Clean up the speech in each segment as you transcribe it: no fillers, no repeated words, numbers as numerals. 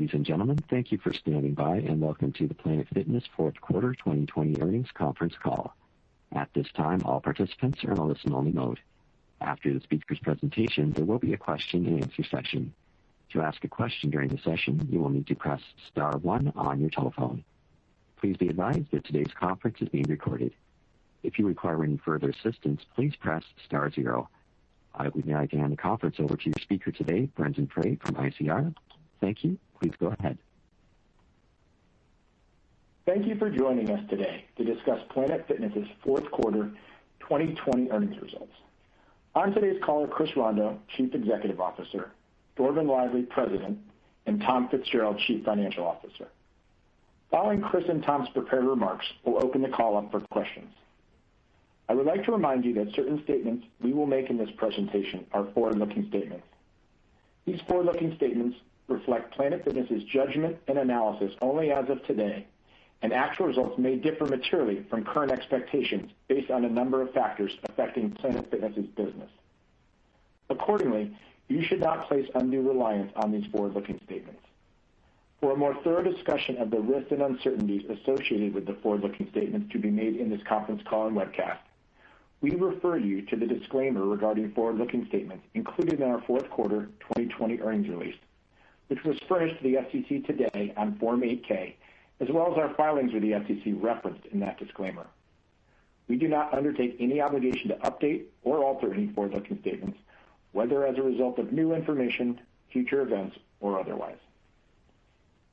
Ladies and gentlemen, thank you for standing by and welcome to the Planet Fitness Fourth Quarter 2020 Earnings Conference Call. At this time, all participants are in a listen-only mode. After the speaker's presentation, there will be a question-and-answer session. To ask a question during the session, you will need to press star one on your telephone. Please be advised that today's conference is being recorded. If you require any further assistance, please press star zero. I would now like to hand the conference over to your speaker today, Brendan Frey from ICR. Thank you. Please go ahead. Thank you for joining us today to discuss Planet Fitness's fourth quarter 2020 earnings results. On today's call are Chris Rondeau, Chief Executive Officer, Dorvin Lively, President, and Tom Fitzgerald, Chief Financial Officer. Following Chris and Tom's prepared remarks, we'll open the call up for questions. I would like to remind you that certain statements we will make in this presentation are forward-looking statements. These forward-looking statements reflect Planet Fitness's judgment and analysis only as of today, and actual results may differ materially from current expectations based on a number of factors affecting Planet Fitness's business. Accordingly, you should not place undue reliance on these forward-looking statements. For a more thorough discussion of the risks and uncertainties associated with the forward-looking statements to be made in this conference call and webcast, we refer you to the disclaimer regarding forward-looking statements included in our fourth quarter 2020 earnings release, which was furnished to the SEC today on Form 8-K, as well as our filings with the SEC referenced in that disclaimer. We do not undertake any obligation to update or alter any forward-looking statements, whether as a result of new information, future events, or otherwise.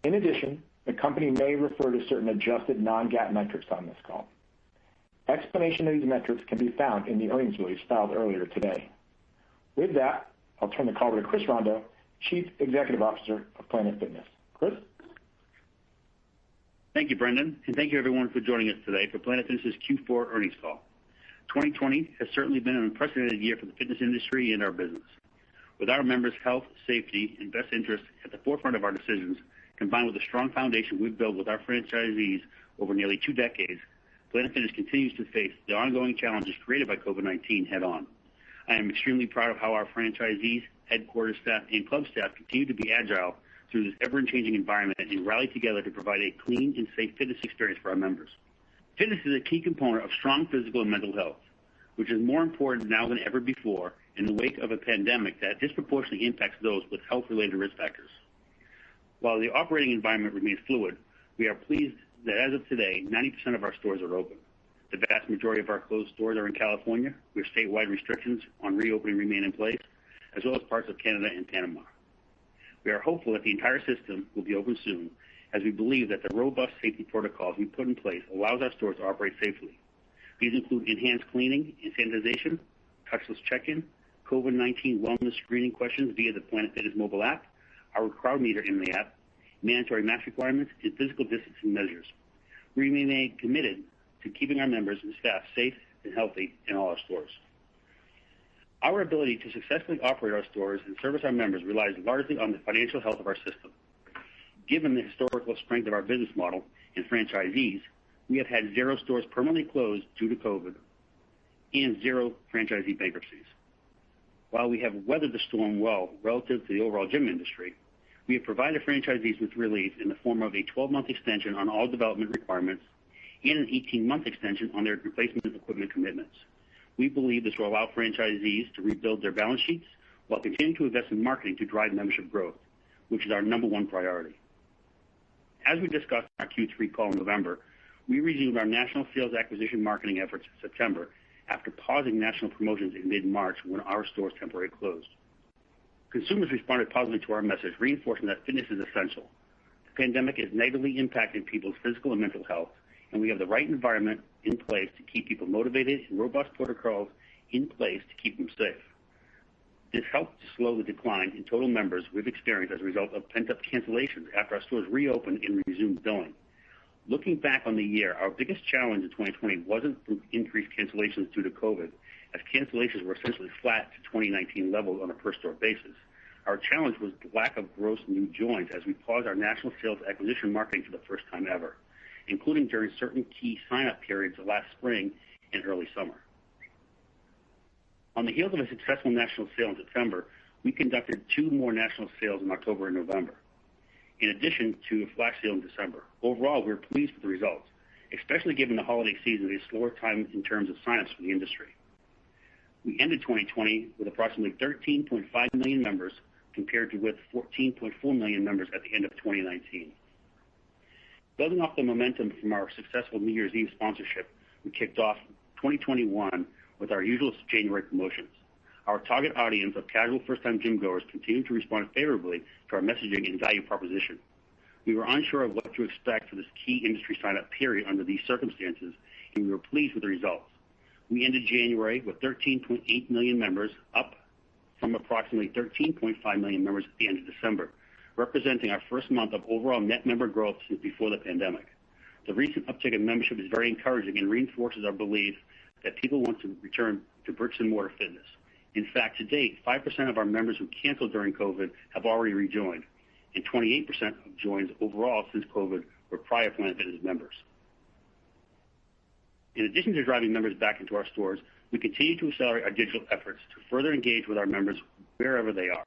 In addition, the company may refer to certain adjusted non-GAAP metrics on this call. Explanation of these metrics can be found in the earnings release filed earlier today. With that, I'll turn the call over to Chris Rondeau, Chief Executive Officer of Planet Fitness. Chris? Thank you, Brendan, and thank you everyone for joining us today for Planet Fitness's Q4 earnings call. 2020 has certainly been an unprecedented year for the fitness industry and our business. With our members' health, safety, and best interests at the forefront of our decisions, combined with the strong foundation we've built with our franchisees over nearly 2 decades, Planet Fitness continues to face the ongoing challenges created by COVID-19 head-on. I am extremely proud of how our franchisees, headquarters staff, and club staff continue to be agile through this ever-changing environment and rally together to provide a clean and safe fitness experience for our members. Fitness is a key component of strong physical and mental health, which is more important now than ever before in the wake of a pandemic that disproportionately impacts those with health-related risk factors. While the operating environment remains fluid, we are pleased that as of today, 90% of our stores are open. The vast majority of our closed stores are in California, where statewide restrictions on reopening remain in place, as well as parts of Canada and Panama. We are hopeful that the entire system will be open soon, as we believe that the robust safety protocols we put in place allows our stores to operate safely. These include enhanced cleaning and sanitization, touchless check-in, COVID-19 wellness screening questions via the Planet Fitness mobile app, our crowd meter in the app, mandatory mask requirements, and physical distancing measures. We remain committed to keeping our members and staff safe and healthy in all our stores. Our ability to successfully operate our stores and service our members relies largely on the financial health of our system. Given the historical strength of our business model and franchisees, we have had 0 stores permanently closed due to COVID and 0 franchisee bankruptcies. While we have weathered the storm well relative to the overall gym industry, we have provided franchisees with relief in the form of a 12-month extension on all development requirements and an 18-month extension on their replacement equipment commitments. We believe this will allow franchisees to rebuild their balance sheets while continuing to invest in marketing to drive membership growth, which is our number one priority. As we discussed in our Q3 call in November, we resumed our national sales acquisition marketing efforts in September after pausing national promotions in mid-March when our stores temporarily closed. Consumers responded positively to our message, reinforcing that fitness is essential. The pandemic is negatively impacting people's physical and mental health, and we have the right environment in place to keep people motivated and robust protocols in place to keep them safe. This helped to slow the decline in total members we've experienced as a result of pent-up cancellations after our stores reopened and resumed billing. Looking back on the year, our biggest challenge in 2020 wasn't from increased cancellations due to COVID, as cancellations were essentially flat to 2019 levels on a per-store basis. Our challenge was the lack of gross new joins as we paused our national sales acquisition marketing for the first time ever, including during certain key sign-up periods last spring and early summer. On the heels of a successful national sale in September, we conducted 2 more national sales in October and November. in addition to a flash sale in December. Overall, we're pleased with the results, especially given the holiday season is a slower time in terms of signups for the industry. We ended 2020 with approximately 13.5 million members compared to with 14.4 million members at the end of 2019. Building off the momentum from our successful New Year's Eve sponsorship, we kicked off 2021 with our usual January promotions. Our target audience of casual first-time gym goers continued to respond favorably to our messaging and value proposition. We were unsure of what to expect for this key industry sign-up period under these circumstances, and we were pleased with the results. We ended January with 13.8 million members, up from approximately 13.5 million members at the end of December, representing our first month of overall net member growth since before the pandemic. The recent uptick in membership is very encouraging and reinforces our belief that people want to return to bricks and mortar fitness. In fact, to date, 5% of our members who canceled during COVID have already rejoined, and 28% of joins overall since COVID were prior Planet Fitness members. In addition to driving members back into our stores, we continue to accelerate our digital efforts to further engage with our members wherever they are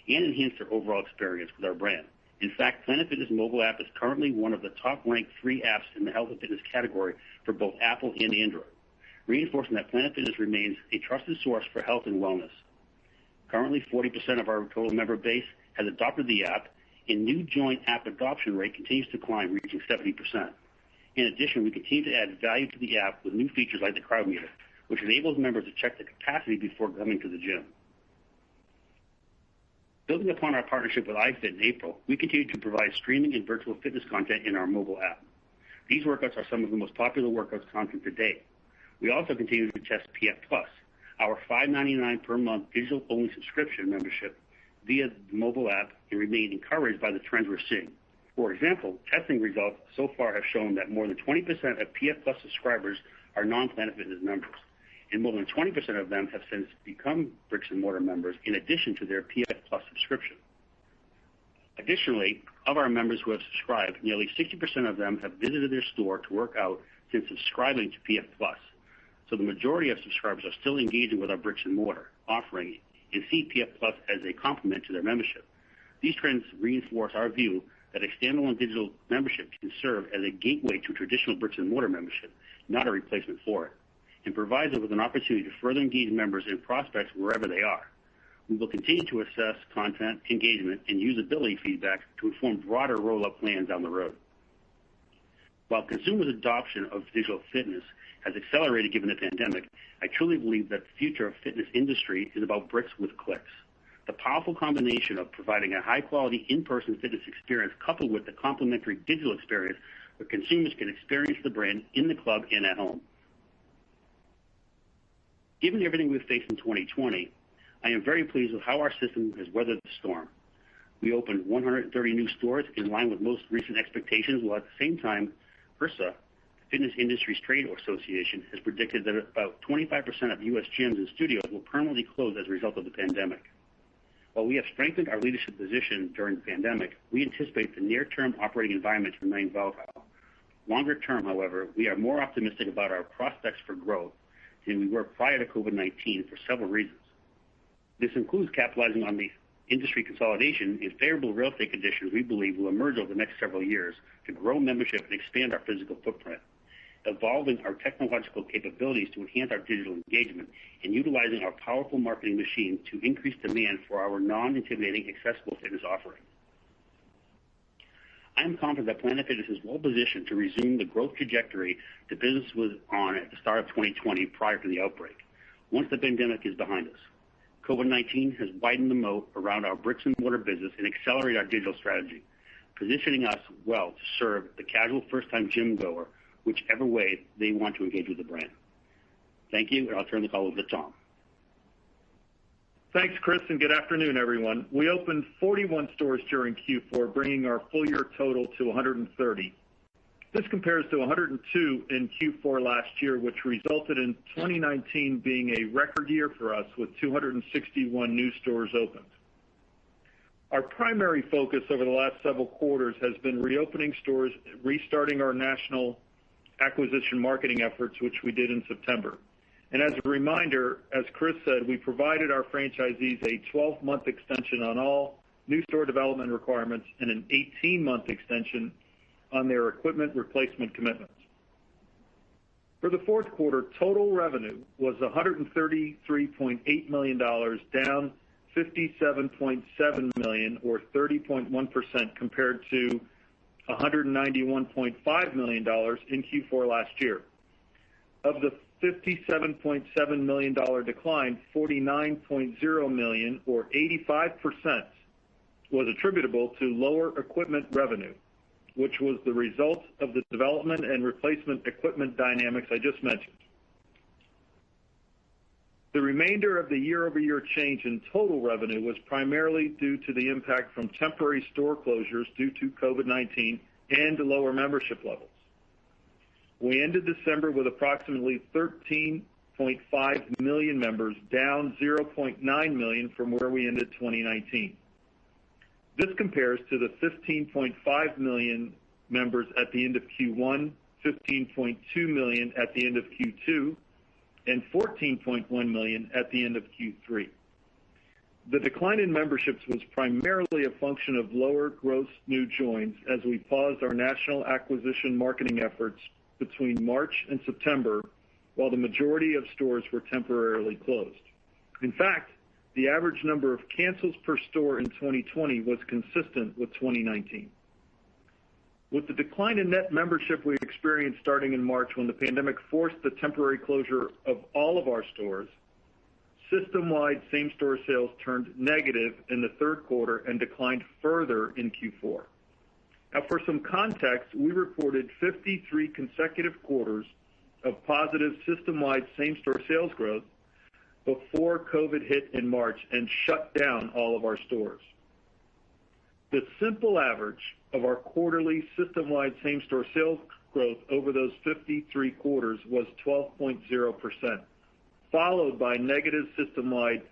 and enhance their overall experience with our brand. In fact, Planet Fitness mobile app is currently one of the top-ranked free apps in the health and fitness category for both Apple and Android, reinforcing that Planet Fitness remains a trusted source for health and wellness. Currently, 40% of our total member base has adopted the app, and new joint app adoption rate continues to climb, reaching 70%. In addition, we continue to add value to the app with new features like the crowd meter, which enables members to check the capacity before coming to the gym. Building upon our partnership with iFit in April, we continue to provide streaming and virtual fitness content in our mobile app. These workouts are some of the most popular workouts content to date. We also continue to test PF Plus, our $5.99 per month digital-only subscription membership via the mobile app, and remain encouraged by the trends we're seeing. For example, testing results so far have shown that more than 20% of PF Plus subscribers are non-Planet Fitness members, and more than 20% of them have since become bricks and mortar members in addition to their PF Plus subscription. Additionally, of our members who have subscribed, nearly 60% of them have visited their store to work out since subscribing to PF Plus. So the majority of subscribers are still engaging with our bricks and mortar offering and see PF Plus as a complement to their membership. These trends reinforce our view that a standalone digital membership can serve as a gateway to traditional bricks and mortar membership, not a replacement for it, and provides us with an opportunity to further engage members and prospects wherever they are. We will continue to assess content, engagement, and usability feedback to inform broader roll-up plans down the road. While consumers' adoption of digital fitness has accelerated given the pandemic, I truly believe that the future of fitness industry is about bricks with clicks. The powerful combination of providing a high-quality in-person fitness experience coupled with the complementary digital experience where consumers can experience the brand in the club and at home. Given everything we've faced in 2020, I am very pleased with how our system has weathered the storm. We opened 130 new stores in line with most recent expectations, while at the same time, HRSA, Fitness Industries Trade Association, has predicted that about 25% of U.S. gyms and studios will permanently close as a result of the pandemic. While we have strengthened our leadership position during the pandemic, we anticipate the near-term operating environment to remain volatile. Longer term, however, we are more optimistic about our prospects for growth than we were prior to COVID-19 for several reasons. This includes capitalizing on the industry consolidation and favorable real estate conditions we believe will emerge over the next several years to grow membership and expand our physical footprint, evolving our technological capabilities to enhance our digital engagement, and utilizing our powerful marketing machine to increase demand for our non-intimidating, accessible fitness offering. I am confident that Planet Fitness is well positioned to resume the growth trajectory the business was on at the start of 2020 prior to the outbreak, once the pandemic is behind us. COVID-19 has widened the moat around our bricks and mortar business and accelerated our digital strategy, positioning us well to serve the casual first-time gym goer whichever way they want to engage with the brand. Thank you, and I'll turn the call over to Tom. Thanks, Chris, and good afternoon, everyone. We opened 41 stores during Q4, bringing our full-year total to 130. This compares to 102 in Q4 last year, which resulted in 2019 being a record year for us with 261 new stores opened. Our primary focus over the last several quarters has been reopening stores, restarting our national acquisition marketing efforts, which we did in September. And as a reminder, as Chris said, we provided our franchisees a 12-month extension on all new store development requirements, and an 18-month extension on their equipment replacement commitments. For the fourth quarter, total revenue was $133.8 million, down $57.7 million, or 30.1% compared to $191.5 million in Q4 last year. Of the $57.7 million decline, $49.0 million, or 85%, was attributable to lower equipment revenue, which was the result of the development and replacement equipment dynamics I just mentioned. The remainder of the year-over-year change in total revenue was primarily due to the impact from temporary store closures due to COVID-19 and lower membership levels. We ended December with approximately 13.5 million members, down 0.9 million from where we ended 2019. This compares to the 15.5 million members at the end of Q1, 15.2 million at the end of Q2, and 14.1 million at the end of Q3. The decline in memberships was primarily a function of lower gross new joins as we paused our national acquisition marketing efforts between March and September, while the majority of stores were temporarily closed. In fact, the average number of cancels per store in 2020 was consistent with 2019. With the decline in net membership we experienced starting in March when the pandemic forced the temporary closure of all of our stores, system-wide same-store sales turned negative in the third quarter and declined further in Q4. Now, for some context, we reported 53 consecutive quarters of positive system-wide same-store sales growth before COVID hit in March and shut down all of our stores. The simple average of our quarterly system-wide same-store sales growth over those 53 quarters was 12.0%, followed by negative system-wide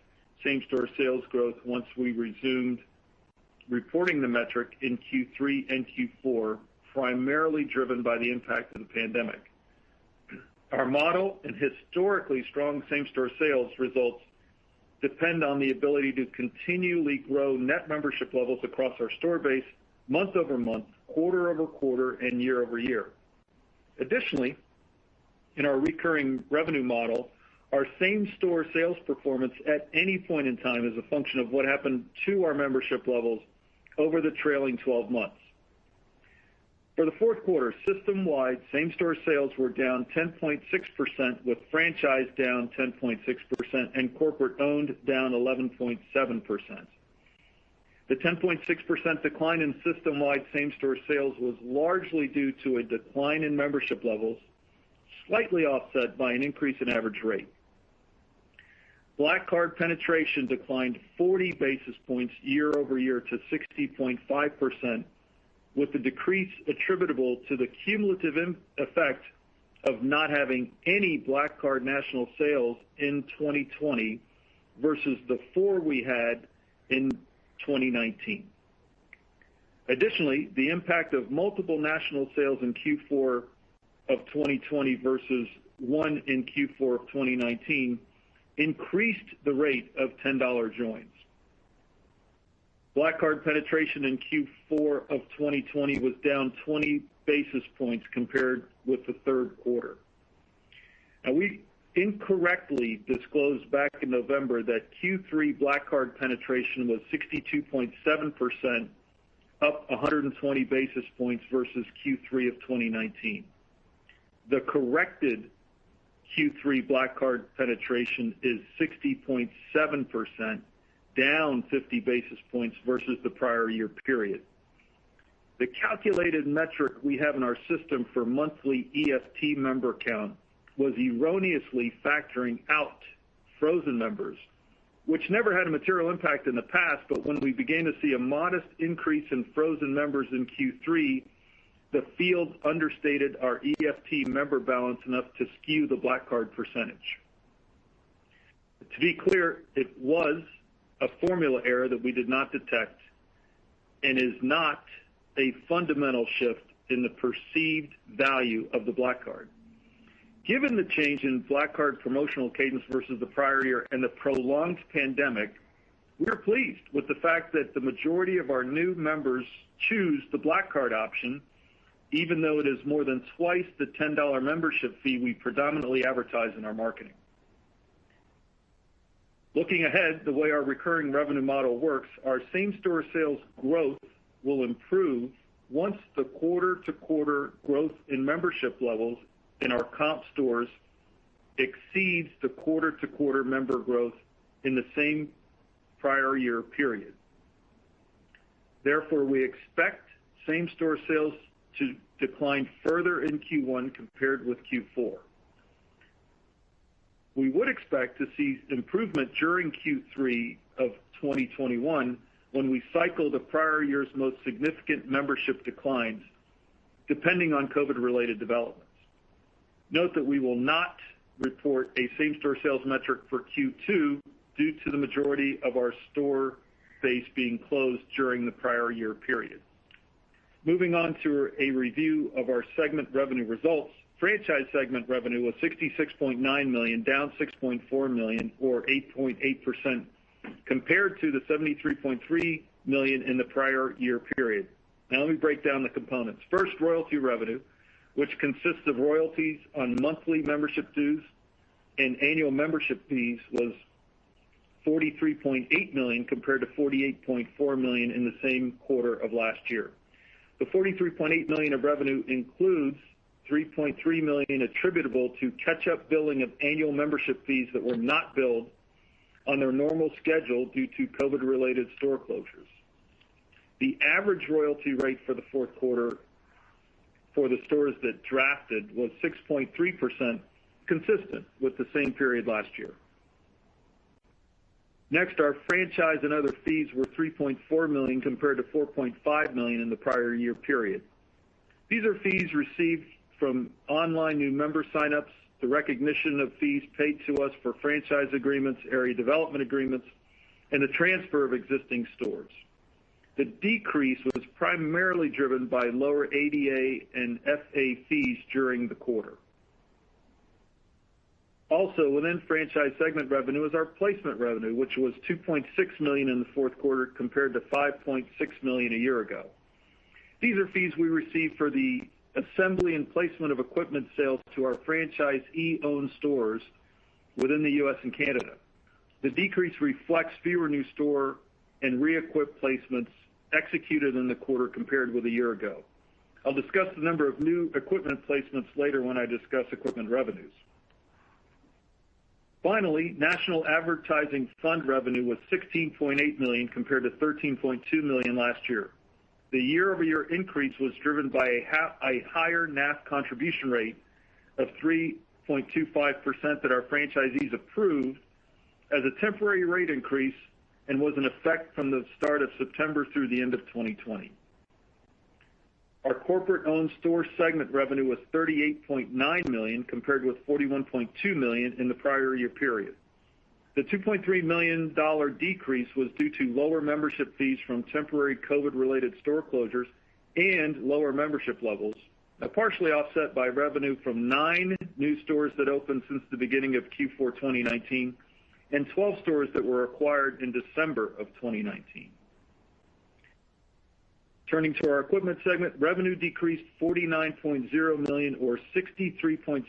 same-store sales growth once we resumed reporting the metric in Q3 and Q4, primarily driven by the impact of the pandemic. Our model and historically strong same-store sales results depend on the ability to continually grow net membership levels across our store base month over month, quarter over quarter, and year over year. Additionally, in our recurring revenue model, our same-store sales performance at any point in time is a function of what happened to our membership levels over the trailing 12 months. For the fourth quarter, system-wide same-store sales were down 10.6%, with franchise down 10.6% and corporate-owned down 11.7%. The 10.6% decline in system-wide same-store sales was largely due to a decline in membership levels, slightly offset by an increase in average rate. Black Card penetration declined 40 basis points year over year to 60.5%, with the decrease attributable to the cumulative effect of not having any Black Card national sales in 2020 versus the 4 we had in 2019. Additionally, the impact of multiple national sales in Q4 of 2020 versus 1 in Q4 of 2019 increased the rate of $10 joins. Black Card penetration in Q4 of 2020 was down 20 basis points compared with the third quarter. Now, we incorrectly disclosed back in November that Q3 Black Card penetration was 62.7%, up 120 basis points versus Q3 of 2019. The corrected Q3 Black Card penetration is 60.7%, down 50 basis points versus the prior year period. The calculated metric we have in our system for monthly EFT member count was erroneously factoring out frozen members, which never had a material impact in the past, but when we began to see a modest increase in frozen members in Q3, the field understated our EFT member balance enough to skew the Black Card percentage. To be clear, it was a formula error that we did not detect and is not a fundamental shift in the perceived value of the Black Card. Given the change in Black Card promotional cadence versus the prior year and the prolonged pandemic, We are pleased with the fact that the majority of our new members choose the Black Card option, even though it is more than twice the $10 membership fee we predominantly advertise in our marketing. Looking ahead, the way our recurring revenue model works, our same-store sales growth will improve once the quarter-to-quarter growth in membership levels in our comp stores exceeds the quarter-to-quarter member growth in the same prior year period. Therefore, we expect same-store sales to decline further in Q1 compared with Q4. We would expect to see improvement during Q3 of 2021 when we cycle the prior year's most significant membership declines, depending on COVID-related developments. Note that we will not report a same-store sales metric for Q2 due to the majority of our store base being closed during the prior year period. Moving on to a review of our segment revenue results. Franchise segment revenue was $66.9 million, down $6.4 million, or 8.8%, compared to the $73.3 million in the prior year period. Now let me break down the components. First, royalty revenue, which consists of royalties on monthly membership dues and annual membership fees, was $43.8 million compared to $48.4 million in the same quarter of last year. The $43.8 million of revenue includes $3.3 million attributable to catch-up billing of annual membership fees that were not billed on their normal schedule due to COVID-related store closures. The average royalty rate for the fourth quarter for the stores that drafted was 6.3%, consistent with the same period last year. Next, our franchise and other fees were $3.4 million compared to $4.5 million in the prior year period. These are fees received from online new member signups, the recognition of fees paid to us for franchise agreements, area development agreements, and the transfer of existing stores. The decrease was primarily driven by lower ADA and FA fees during the quarter. Also, within franchise segment revenue is our placement revenue, which was $2.6 million in the fourth quarter compared to $5.6 million a year ago. These are fees we receive for the assembly and placement of equipment sales to our franchisee-owned stores within the U.S. and Canada. The decrease reflects fewer new store and re-equip placements executed in the quarter compared with a year ago. I'll discuss the number of new equipment placements later when I discuss equipment revenues. Finally, National Advertising Fund revenue was $16.8 million compared to $13.2 million last year. The year-over-year increase was driven by a higher NAF contribution rate of 3.25% that our franchisees approved as a temporary rate increase and was in effect from the start of September through the end of 2020. Our corporate-owned store segment revenue was $38.9 million compared with $41.2 million in the prior year period. The $2.3 million decrease was due to lower membership fees from temporary COVID-related store closures and lower membership levels, partially offset by revenue from 9 new stores that opened since the beginning of Q4 2019 and 12 stores that were acquired in December of 2019. Turning to our equipment segment, revenue decreased $49.0 million or 63.7%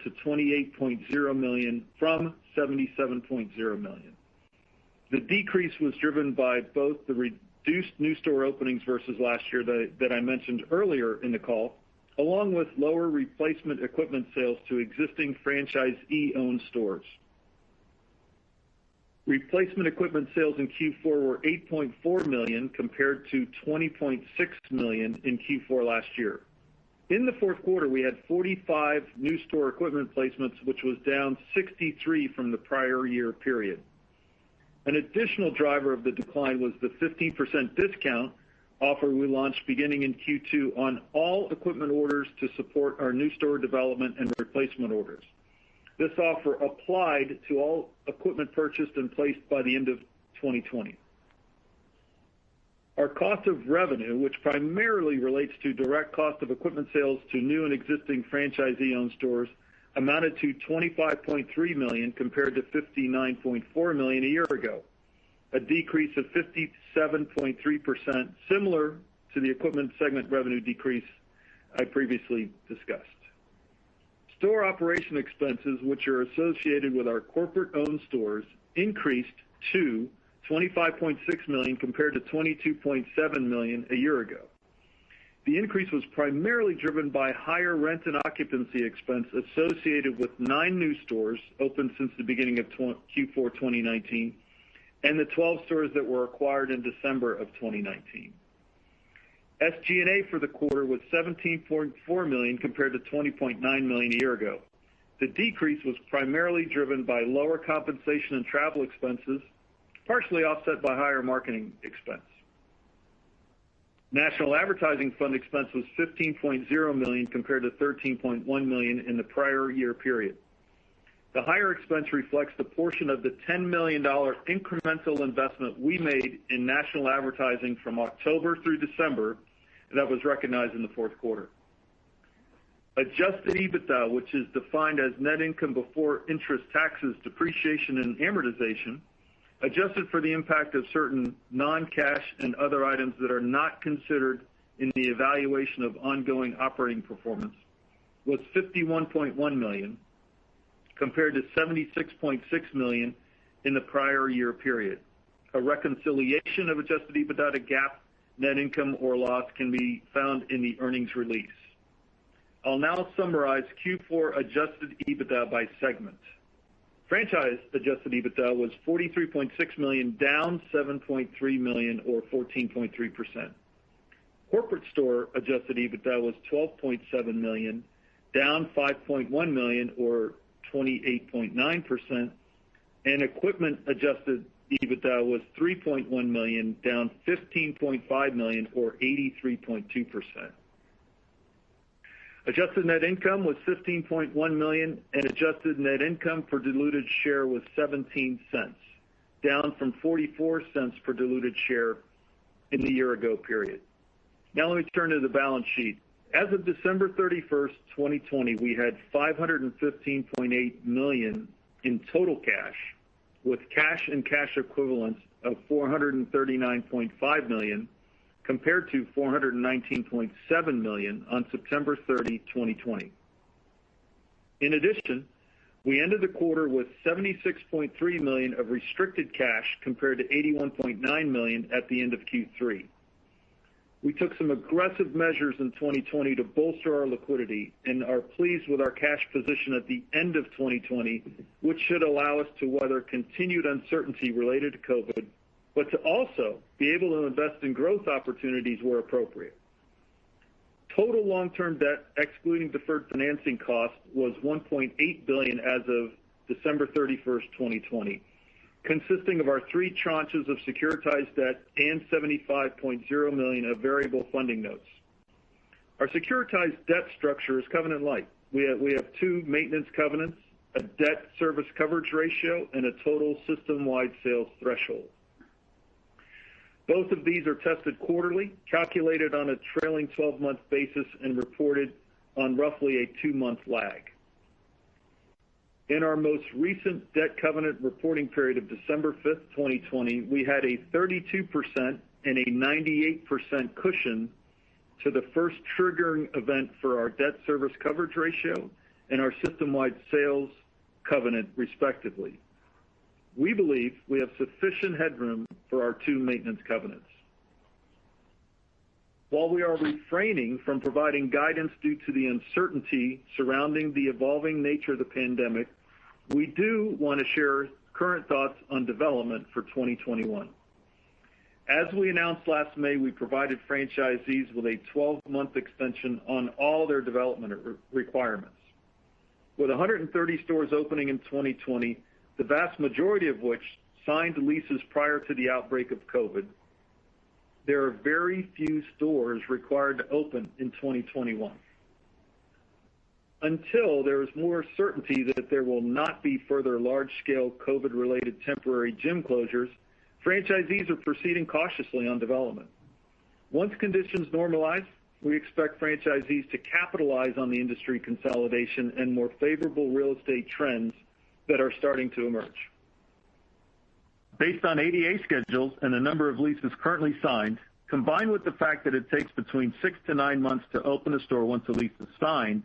to $28.0 million from $77.0 million. The decrease was driven by both the reduced new store openings versus last year that I mentioned earlier in the call, along with lower replacement equipment sales to existing franchisee-owned stores. Replacement equipment sales in Q4 were $8.4 million compared to $20.6 million in Q4 last year. In the fourth quarter, we had 45 new store equipment placements, which was down 63 from the prior year period. An additional driver of the decline was the 15% discount offer we launched beginning in Q2 on all equipment orders to support our new store development and replacement orders. This offer applied to all equipment purchased and placed by the end of 2020. Our cost of revenue, which primarily relates to direct cost of equipment sales to new and existing franchisee-owned stores, amounted to $25.3 million compared to $59.4 million a year ago. a decrease of 57.3%, similar to the equipment segment revenue decrease I previously discussed. Store operation expenses, which are associated with our corporate-owned stores, increased to $25.6 million compared to $22.7 million a year ago. The increase was primarily driven by higher rent and occupancy expense associated with 9 new stores opened since the beginning of Q4 2019 and the 12 stores that were acquired in December of 2019. SG&A for the quarter was $17.4 million compared to $20.9 million a year ago. The decrease was primarily driven by lower compensation and travel expenses, partially offset by higher marketing expense. National Advertising Fund expense was $15.0 million compared to $13.1 million in the prior year period. The higher expense reflects the portion of the $10 million incremental investment we made in national advertising from October through December that was recognized in the fourth quarter. Adjusted Ebitda, which is defined as net income before interest, taxes, depreciation, and amortization, adjusted for the impact of certain non-cash and other items that are not considered in the evaluation of ongoing operating performance, was $51.1 million compared to $76.6 million in the prior year period. A reconciliation of Adjusted Ebitda to GAAP net income or loss can be found in the earnings release. I'll now summarize Q4 Adjusted Ebitda by segment. Franchise Adjusted Ebitda was $43.6 million, down $7.3 million or 14.3%. Corporate store Adjusted Ebitda was $12.7 million, down $5.1 million or 28.9%, and equipment Adjusted Ebitda was $3.1 million, down $15.5 million or 83.2%. Adjusted net income was $15.1 million, and adjusted net income per diluted share was 17 cents, down from 44 cents per diluted share in the year-ago period. Now let me turn to the balance sheet. As of December 31st, 2020, we had $515.8 million in total cash, with cash and cash equivalents of $439.5 million, compared to $419.7 million on September 30, 2020. In addition, we ended the quarter with $76.3 million of restricted cash compared to $81.9 million at the end of Q3. We took some aggressive measures in 2020 to bolster our liquidity and are pleased with our cash position at the end of 2020, which should allow us to weather continued uncertainty related to COVID, but to also be able to invest in growth opportunities where appropriate. Total long-term debt, excluding deferred financing costs, was $1.8 billion as of December 31st, 2020, consisting of our 3 tranches of securitized debt and $75.0 million of variable funding notes. Our securitized debt structure is covenant light. We have 2 maintenance covenants, a debt service coverage ratio, and a total system-wide sales threshold. Both of these are tested quarterly, calculated on a trailing 12-month basis, and reported on roughly a 2-month lag. In our most recent debt covenant reporting period of December 5th, 2020, we had a 32% and a 98% cushion to the first triggering event for our debt service coverage ratio and our system-wide sales covenant, respectively. We believe we have sufficient headroom for our 2 maintenance covenants. While we are refraining from providing guidance due to the uncertainty surrounding the evolving nature of the pandemic, we do want to share current thoughts on development for 2021. As we announced last May, we provided franchisees with a 12-month extension on all their development requirements. With 130 stores opening in 2020, the vast majority of which signed leases prior to the outbreak of COVID, there are very few stores required to open in 2021. Until there is more certainty that there will not be further large-scale COVID-related temporary gym closures, franchisees are proceeding cautiously on development. Once conditions normalize, we expect franchisees to capitalize on the industry consolidation and more favorable real estate trends that are starting to emerge. Based on ADA schedules and the number of leases currently signed, combined with the fact that it takes between 6 to 9 months to open a store once a lease is signed,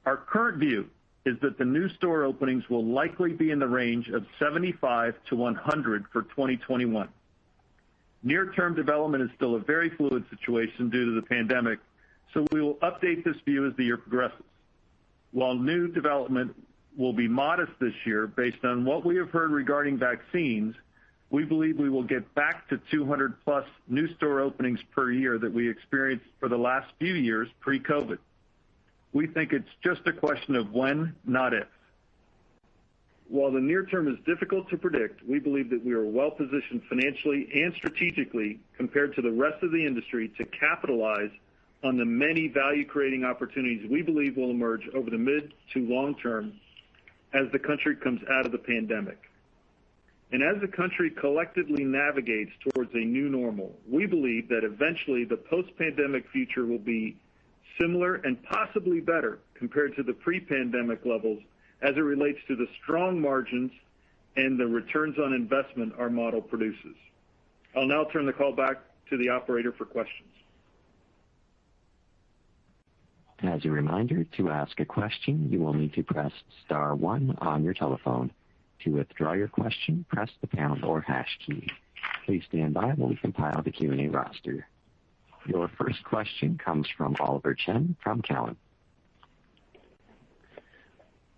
our current view is that the new store openings will likely be in the range of 75 to 100 for 2021. Near-term development is still a very fluid situation due to the pandemic, so we will update this view as the year progresses. While new development will be modest this year based on what we have heard regarding vaccines, we believe we will get back to 200-plus new store openings per year that we experienced for the last few years pre-COVID. We think it's just a question of when, not if. While the near term is difficult to predict, we believe that we are well positioned financially and strategically compared to the rest of the industry to capitalize on the many value-creating opportunities we believe will emerge over the mid to long term as the country comes out of the pandemic. And as the country collectively navigates towards a new normal, we believe that eventually the post-pandemic future will be similar and possibly better compared to the pre-pandemic levels as it relates to the strong margins and the returns on investment our model produces. I'll now turn the call back to the operator for questions. As a reminder, to ask a question, you will need to press star 1 on your telephone. To withdraw your question, press the pound or hash key. Please stand by while we compile the Q&A roster. Your first question comes from Oliver Chen from Cowen.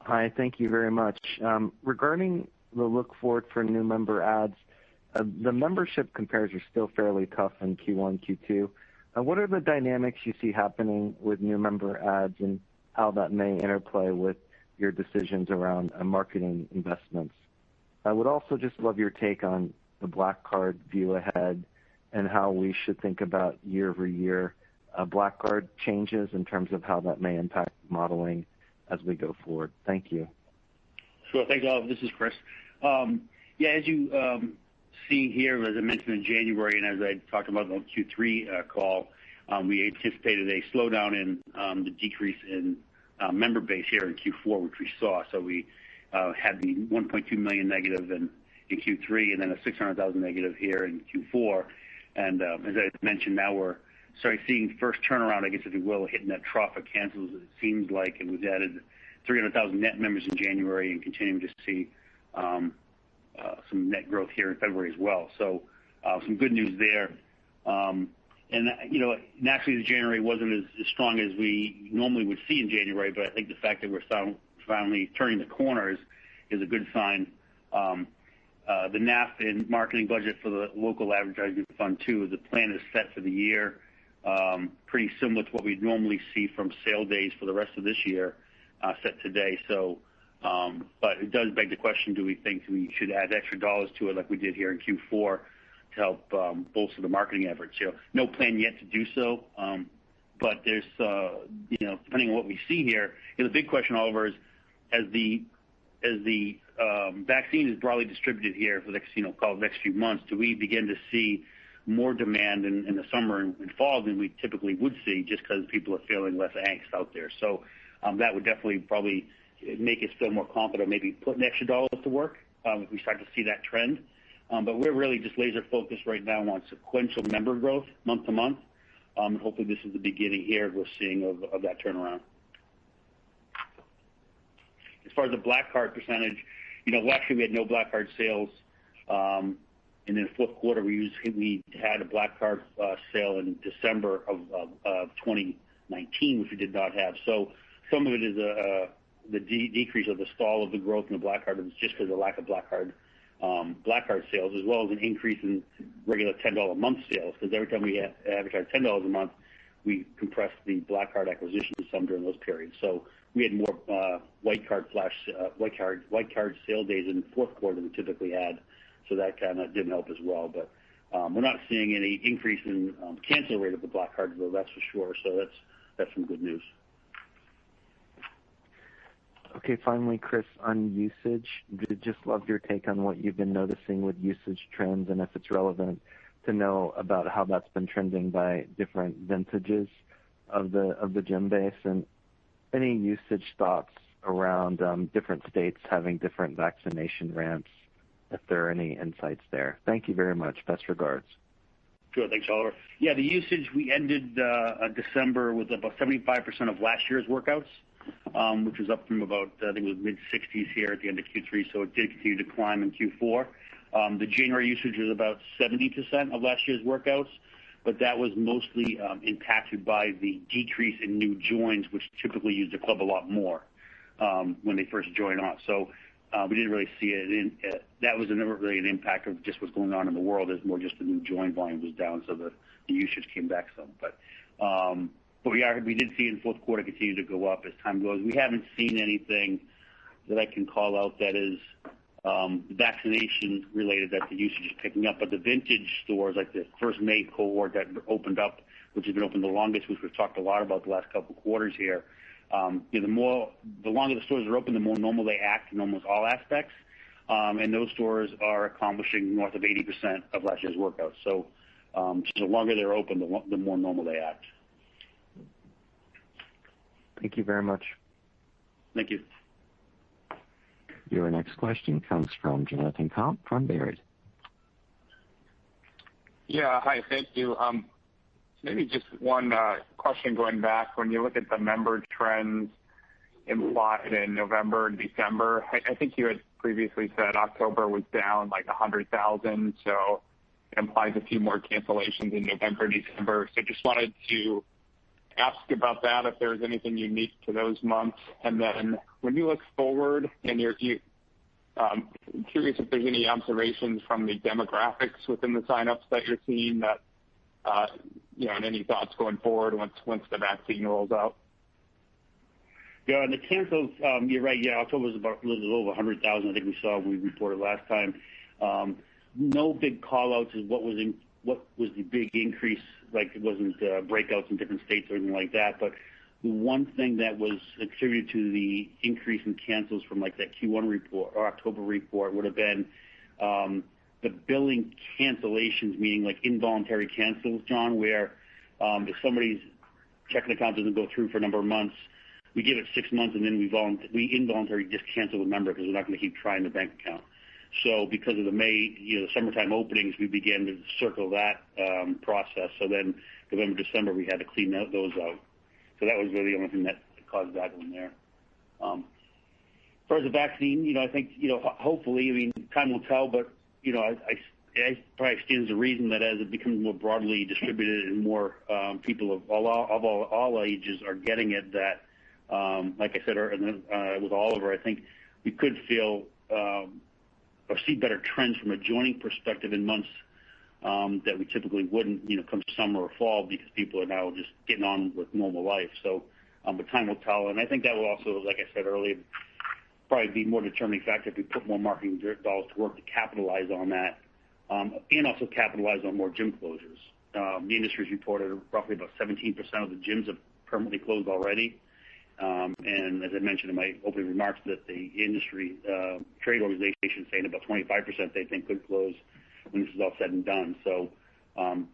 Hi, thank you very much. Regarding the look forward for new member ads, the membership compares are still fairly tough in Q1, Q2. What are the dynamics you see happening with new member ads and how that may interplay with your decisions around marketing investments? I would also just love your take on the Black Card view ahead and how we should think about year-over-year Black Card changes in terms of how that may impact modeling as we go forward. Thank you. Sure. Thanks, Oliver. This is Chris. As you see here, as I mentioned in January, and as I talked about on the Q3 call, we anticipated a slowdown in the decrease in member base here in Q4, which we saw. So we had the 1.2 million negative in Q3 and then a 600,000 negative here in Q4. And as I mentioned, now we're starting seeing first turnaround, I guess, if you will, hitting that trough of cancels, it seems like, and we've added 300,000 net members in January and continuing to see some net growth here in February as well. So some good news there. Naturally, January wasn't as strong as we normally would see in January, but I think the fact that we're finally turning the corner is a good sign. The NAF and marketing budget for the local advertising fund, too, the plan is set for the year, pretty similar to what we normally see from sale days for the rest of this year, set today. So, but it does beg the question, do we think we should add extra dollars to it like we did here in Q4 to help bolster the marketing efforts? No plan yet to do so, but there's, depending on what we see here, the big question, Oliver, is as the vaccine is broadly distributed here for the next few months, do we begin to see more demand in the summer and fall than we typically would see, just because people are feeling less angst out there? So that would definitely probably make us feel more confident, maybe putting extra dollars to work if we start to see that trend. But we're really just laser focused right now on sequential member growth month to month. Hopefully this is the beginning here we're seeing of that turnaround. As far as the Black Card percentage, last year we had no Black Card sales. And in the fourth quarter, we had a Black Card sale in December of 2019, which we did not have. So some of it is the decrease of the stall of the growth in the Black Card is just because of the lack of Black Card sales, as well as an increase in regular $10 a month sales. Because every time we advertise $10 a month, we compress the Black Card acquisition some during those periods. So we had more white card sale days in the fourth quarter than we typically had. So that kind of didn't help as well. But we're not seeing any increase in cancel rate of the Black Card, though, that's for sure. So that's some good news. Okay, finally, Chris, on usage, just love your take on what you've been noticing with usage trends and if it's relevant to know about how that's been trending by different vintages of the gym base, and any usage thoughts around different states having different vaccination ramps if there are any insights there. Thank you very much. Best regards. Sure. Thanks, Oliver. Yeah, the usage, we ended December with about 75% of last year's workouts, which was up from about, I think it was mid-60s here at the end of Q3, so it did continue to climb in Q4. The January usage was about 70% of last year's workouts, but that was mostly impacted by the decrease in new joins, which typically use the club a lot more when they first join on. So we didn't really see it. That was never really an impact of just what's going on in the world. It's more just the new join volume was down, so the usage came back some. But we did see in the fourth quarter continue to go up as time goes. We haven't seen anything that I can call out that is vaccination related that the usage is picking up. But the vintage stores, like the first May cohort that opened up, which has been open the longest, which we've talked a lot about the last couple of quarters here, the longer the stores are open, the more normal they act in almost all aspects. And those stores are accomplishing north of 80% of last year's workouts. So the longer they're open, the more normal they act. Thank you very much. Thank you. Your next question comes from Jonathan Komp from Baird. Yeah, hi, thank you. Maybe just one question going back. When you look at the member trends implied in November and December, I think you had previously said October was down like 100,000, so it implies a few more cancellations in November, December. So just wanted to ask about that, if there's anything unique to those months. And then when you look forward, and you're curious if there's any observations from the demographics within the signups that you're seeing that, and any thoughts going forward once the vaccine rolls out. Yeah, and the cancels, you're right. Yeah, October was about a little over 100,000. I think we saw when we reported last time. No big call-outs is what was the big increase. Like it wasn't breakouts in different states or anything like that. But the one thing that was attributed to the increase in cancels from like that Q1 report or October report would have been the billing cancellations, meaning like involuntary cancels, John, where if somebody's checking account doesn't go through for a number of months, we give it 6 months and then we involuntarily just cancel the member because we're not going to keep trying the bank account. So because of the the summertime openings, we began to circle that process. So then November, December, we had to clean those out. So that was really the only thing that caused that one there. As far as the vaccine, I think, hopefully, time will tell, but, I probably stands to reason that as it becomes more broadly distributed and more people of all ages are getting it, that, like I said, with Oliver, I think we could feel or see better trends from a joining perspective in months that we typically wouldn't, come summer or fall, because people are now just getting on with normal life. So, but time will tell. And I think that will also, like I said earlier, probably be more determining factor if we put more marketing dollars to work to capitalize on that, and also capitalize on more gym closures. The industry's reported roughly about 17% of the gyms have permanently closed already. And as I mentioned in my opening remarks, that the industry trade organization is saying about 25% they think could close when this is all said and done. So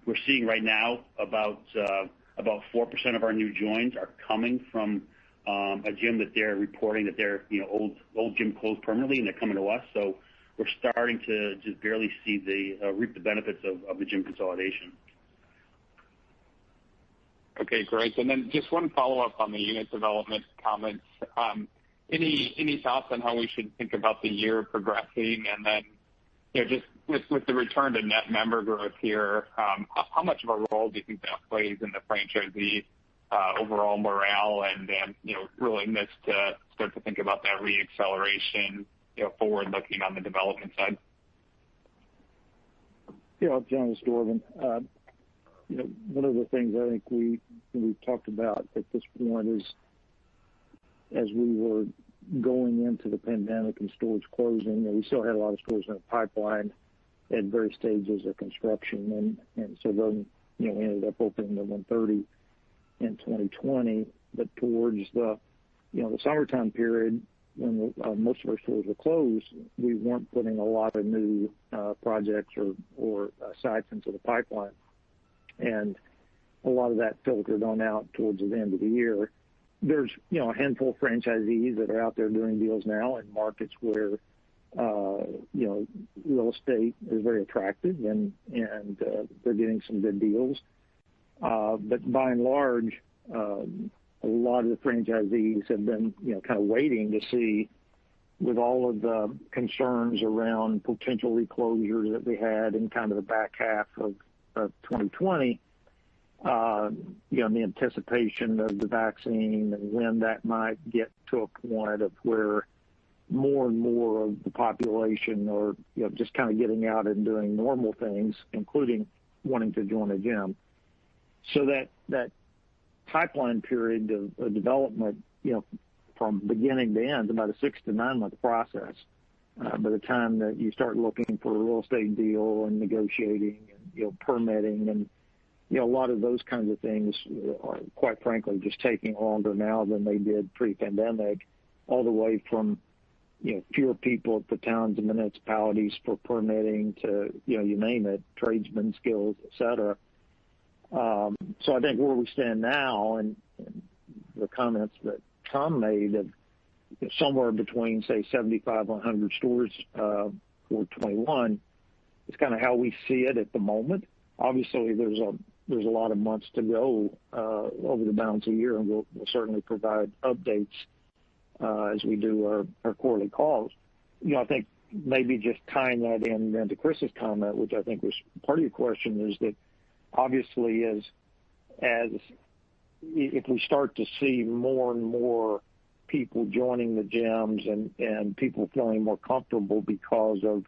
we're seeing right now about 4% of our new joins are coming from a gym that they're reporting that their old gym closed permanently, and they're coming to us. So we're starting to just barely see reap the benefits of the gym consolidation. Okay, great. And then just one follow-up on the unit development comments. Any thoughts on how we should think about the year progressing? And then, just with the return to net member growth here, how much of a role do you think that plays in the franchisee overall morale and willingness to start to think about that re-acceleration, forward-looking on the development side? Yeah, John, it's Dorvin. One of the things I think we've talked about at this point is, as we were going into the pandemic and stores closing, we still had a lot of stores in the pipeline at various stages of construction, and so then we ended up opening the 130 in 2020. But towards the summertime period, when most of our stores were closed, we weren't putting a lot of new projects or sites into the pipeline. And a lot of that filtered on out towards the end of the year. There's a handful of franchisees that are out there doing deals now in markets where real estate is very attractive and they're getting some good deals. But by and large, a lot of the franchisees have been, kind of waiting to see, with all of the concerns around potential reclosures that we had in kind of the back half of 2020, the anticipation of the vaccine and when that might get to a point of where more and more of the population are, just kind of getting out and doing normal things, including wanting to join a gym. So that pipeline period of development, from beginning to end, about a 6 to 9 month process. By the time that you start looking for a real estate deal and negotiating and permitting and a lot of those kinds of things are, quite frankly, just taking longer now than they did pre-pandemic, all the way from fewer people at the towns and municipalities for permitting to you name it, tradesman skills, et cetera. So I think where we stand now and the comments that Tom made of somewhere between, say, 75 and 100 stores for 21 is kind of how we see it at the moment. Obviously, there's a lot of months to go over the balance of the year, and we'll certainly provide updates as we do our quarterly calls. I think maybe just tying that in to Chris's comment, which I think was part of your question, is that obviously as if we start to see more and more people joining the gyms and people feeling more comfortable because of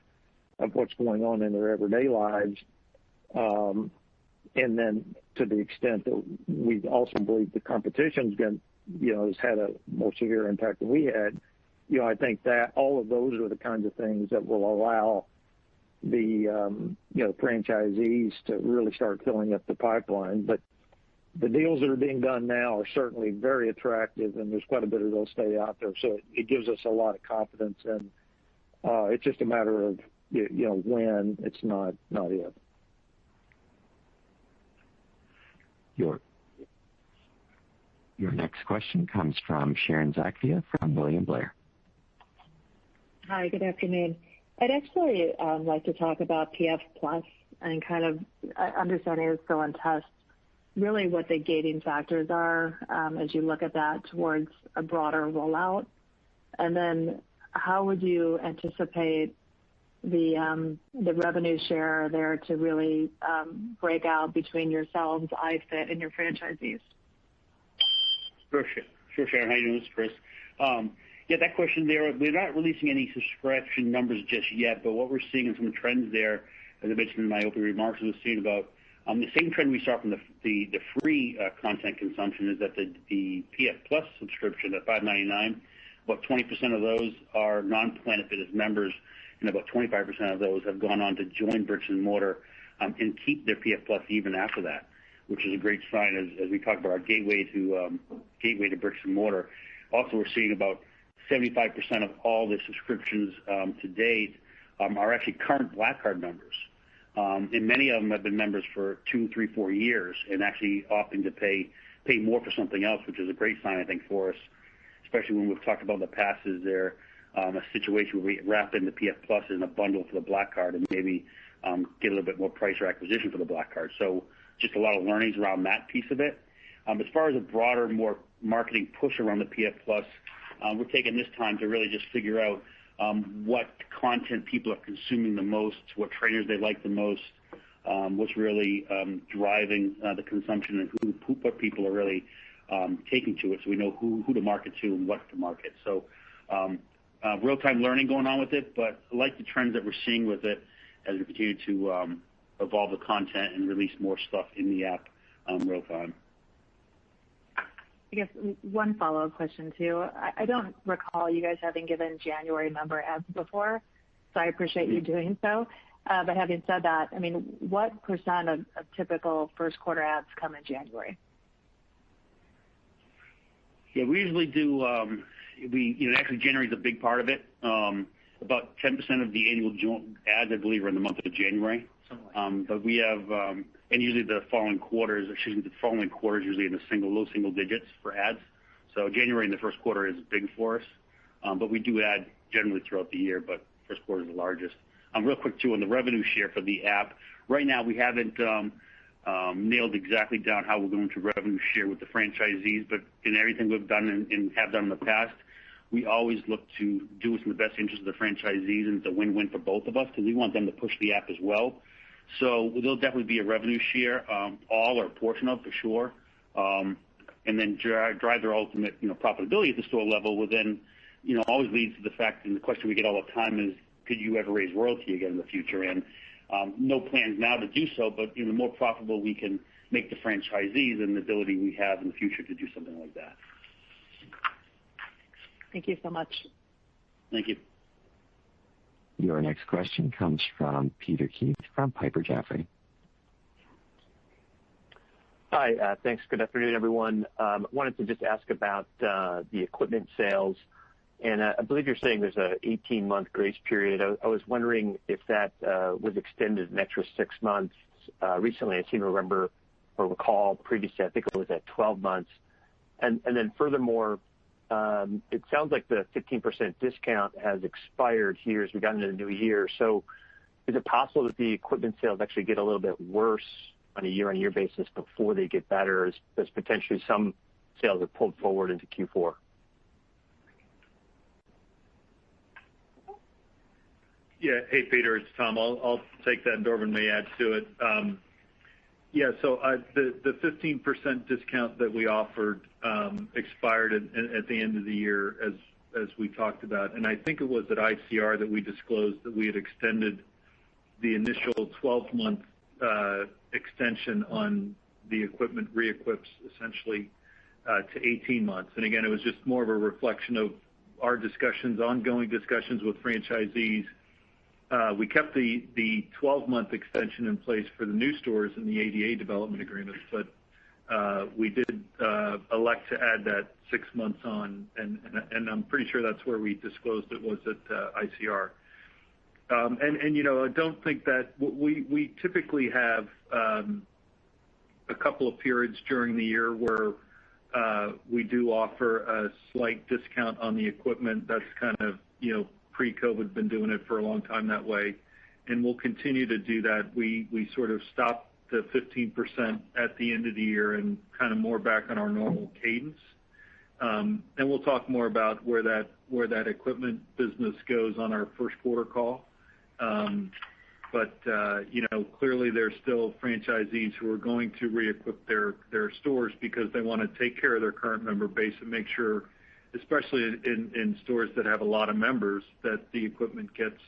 what's going on in their everyday lives, and then to the extent that we also believe the competition's been, has had a more severe impact than we had, I think that all of those are the kinds of things that will allow the franchisees to really start filling up the pipeline. But the deals that are being done now are certainly very attractive, and there's quite a bit of real estate out there. So it gives us a lot of confidence, and it's just a matter of when, it's not if. Your next question comes from Sharon Zackfia from William Blair. Hi, good afternoon. I'd actually like to talk about PF Plus and kind of understanding it's still in test, really what the gating factors are as you look at that towards a broader rollout. And then how would you anticipate the revenue share there to really break out between yourselves, iFit, and your franchisees? Sure, Sharon. How you doing? This is Chris. That question there, we're not releasing any subscription numbers just yet, but what we're seeing in some trends there, as I mentioned in my opening remarks, we're seeing about the same trend we saw from the free content consumption is that the PF Plus subscription at $5.99, about 20% of those are non-Planet Fitness members, and about 25% of those have gone on to join bricks and mortar and keep their PF Plus even after that, which is a great sign as we talk about our gateway to bricks and mortar. Also, we're seeing about 75% of all the subscriptions to date are actually current Black Card members. And many of them have been members for 2, 3, 4 years and actually opting to pay more for something else, which is a great sign, I think, for us, especially when we've talked about in the past, is there a situation where we wrap in the PF Plus in a bundle for the Black Card and maybe get a little bit more price or acquisition for the Black Card. So just a lot of learnings around that piece of it. As far as a broader, more marketing push around the PF Plus, we're taking this time to really just figure out what content people are consuming the most, what trainers they like the most, what's really driving the consumption, and what people are really taking to it, so we know who to market to and what to market. So real-time learning going on with it, but I like the trends that we're seeing with it as we continue to evolve the content and release more stuff in the app real time. I guess one follow-up question too. I don't recall you guys having given January member ads before, so I appreciate you doing so. But having said that, I mean, what % of typical first quarter ads come in January? Yeah, we usually do. Actually January is a big part of it. About 10% of the annual ads, I believe, are in the month of January. But we have, and usually the following quarters usually in the low single digits for ads. So January in the first quarter is big for us. But we do add generally throughout the year. But first quarter is the largest. Real quick too, on the revenue share for the app, right now we haven't nailed exactly down how we're going to revenue share with the franchisees, but in everything we've done and have done in the past, we always look to do what's in the best interest of the franchisees, and it's a win-win for both of us because we want them to push the app as well. So there'll definitely be a revenue share, all or a portion of for sure, and then drive their ultimate profitability at the store level. Will then always leads to the fact, and the question we get all the time is, could you ever raise royalty again in the future? And no plans now to do so, but the more profitable we can make the franchisees and the ability we have in the future to do something like that. Thank you so much. Thank you. Your next question comes from Peter Keith from Piper Jaffray. Hi, thanks. Good afternoon, everyone. Wanted to just ask about the equipment sales. And I believe you're saying there's a 18-month grace period. I was wondering if that was extended an extra 6 months. Recently, I seem to remember or recall previously, I think it was at 12 months. And then furthermore, it sounds like the 15% discount has expired here as we got into the new year. So is it possible that the equipment sales actually get a little bit worse on a year-on-year basis before they get better, as potentially some sales are pulled forward into Q4? Yeah. Hey, Peter, it's Tom. I'll take that, and Dorvin may add to it. So the 15% discount that we offered expired at the end of the year, as we talked about. And I think it was at ICR that we disclosed that we had extended the initial 12-month extension on the equipment re-equips essentially to 18 months. And again, it was just more of a reflection of our ongoing discussions with franchisees. We kept the 12-month extension in place for the new stores in the ADA development agreements, but we did elect to add that 6 months on, and I'm pretty sure that's where we disclosed it was at ICR. I don't think that we typically have a couple of periods during the year where we do offer a slight discount on the equipment. That's kind of pre-COVID, been doing it for a long time that way, and we'll continue to do that. We sort of stopped the 15% at the end of the year and kind of more back on our normal cadence. And we'll talk more about where that equipment business goes on our first quarter call. But clearly there's still franchisees who are going to re-equip their stores because they want to take care of their current member base and make sure, especially in stores that have a lot of members, that the equipment gets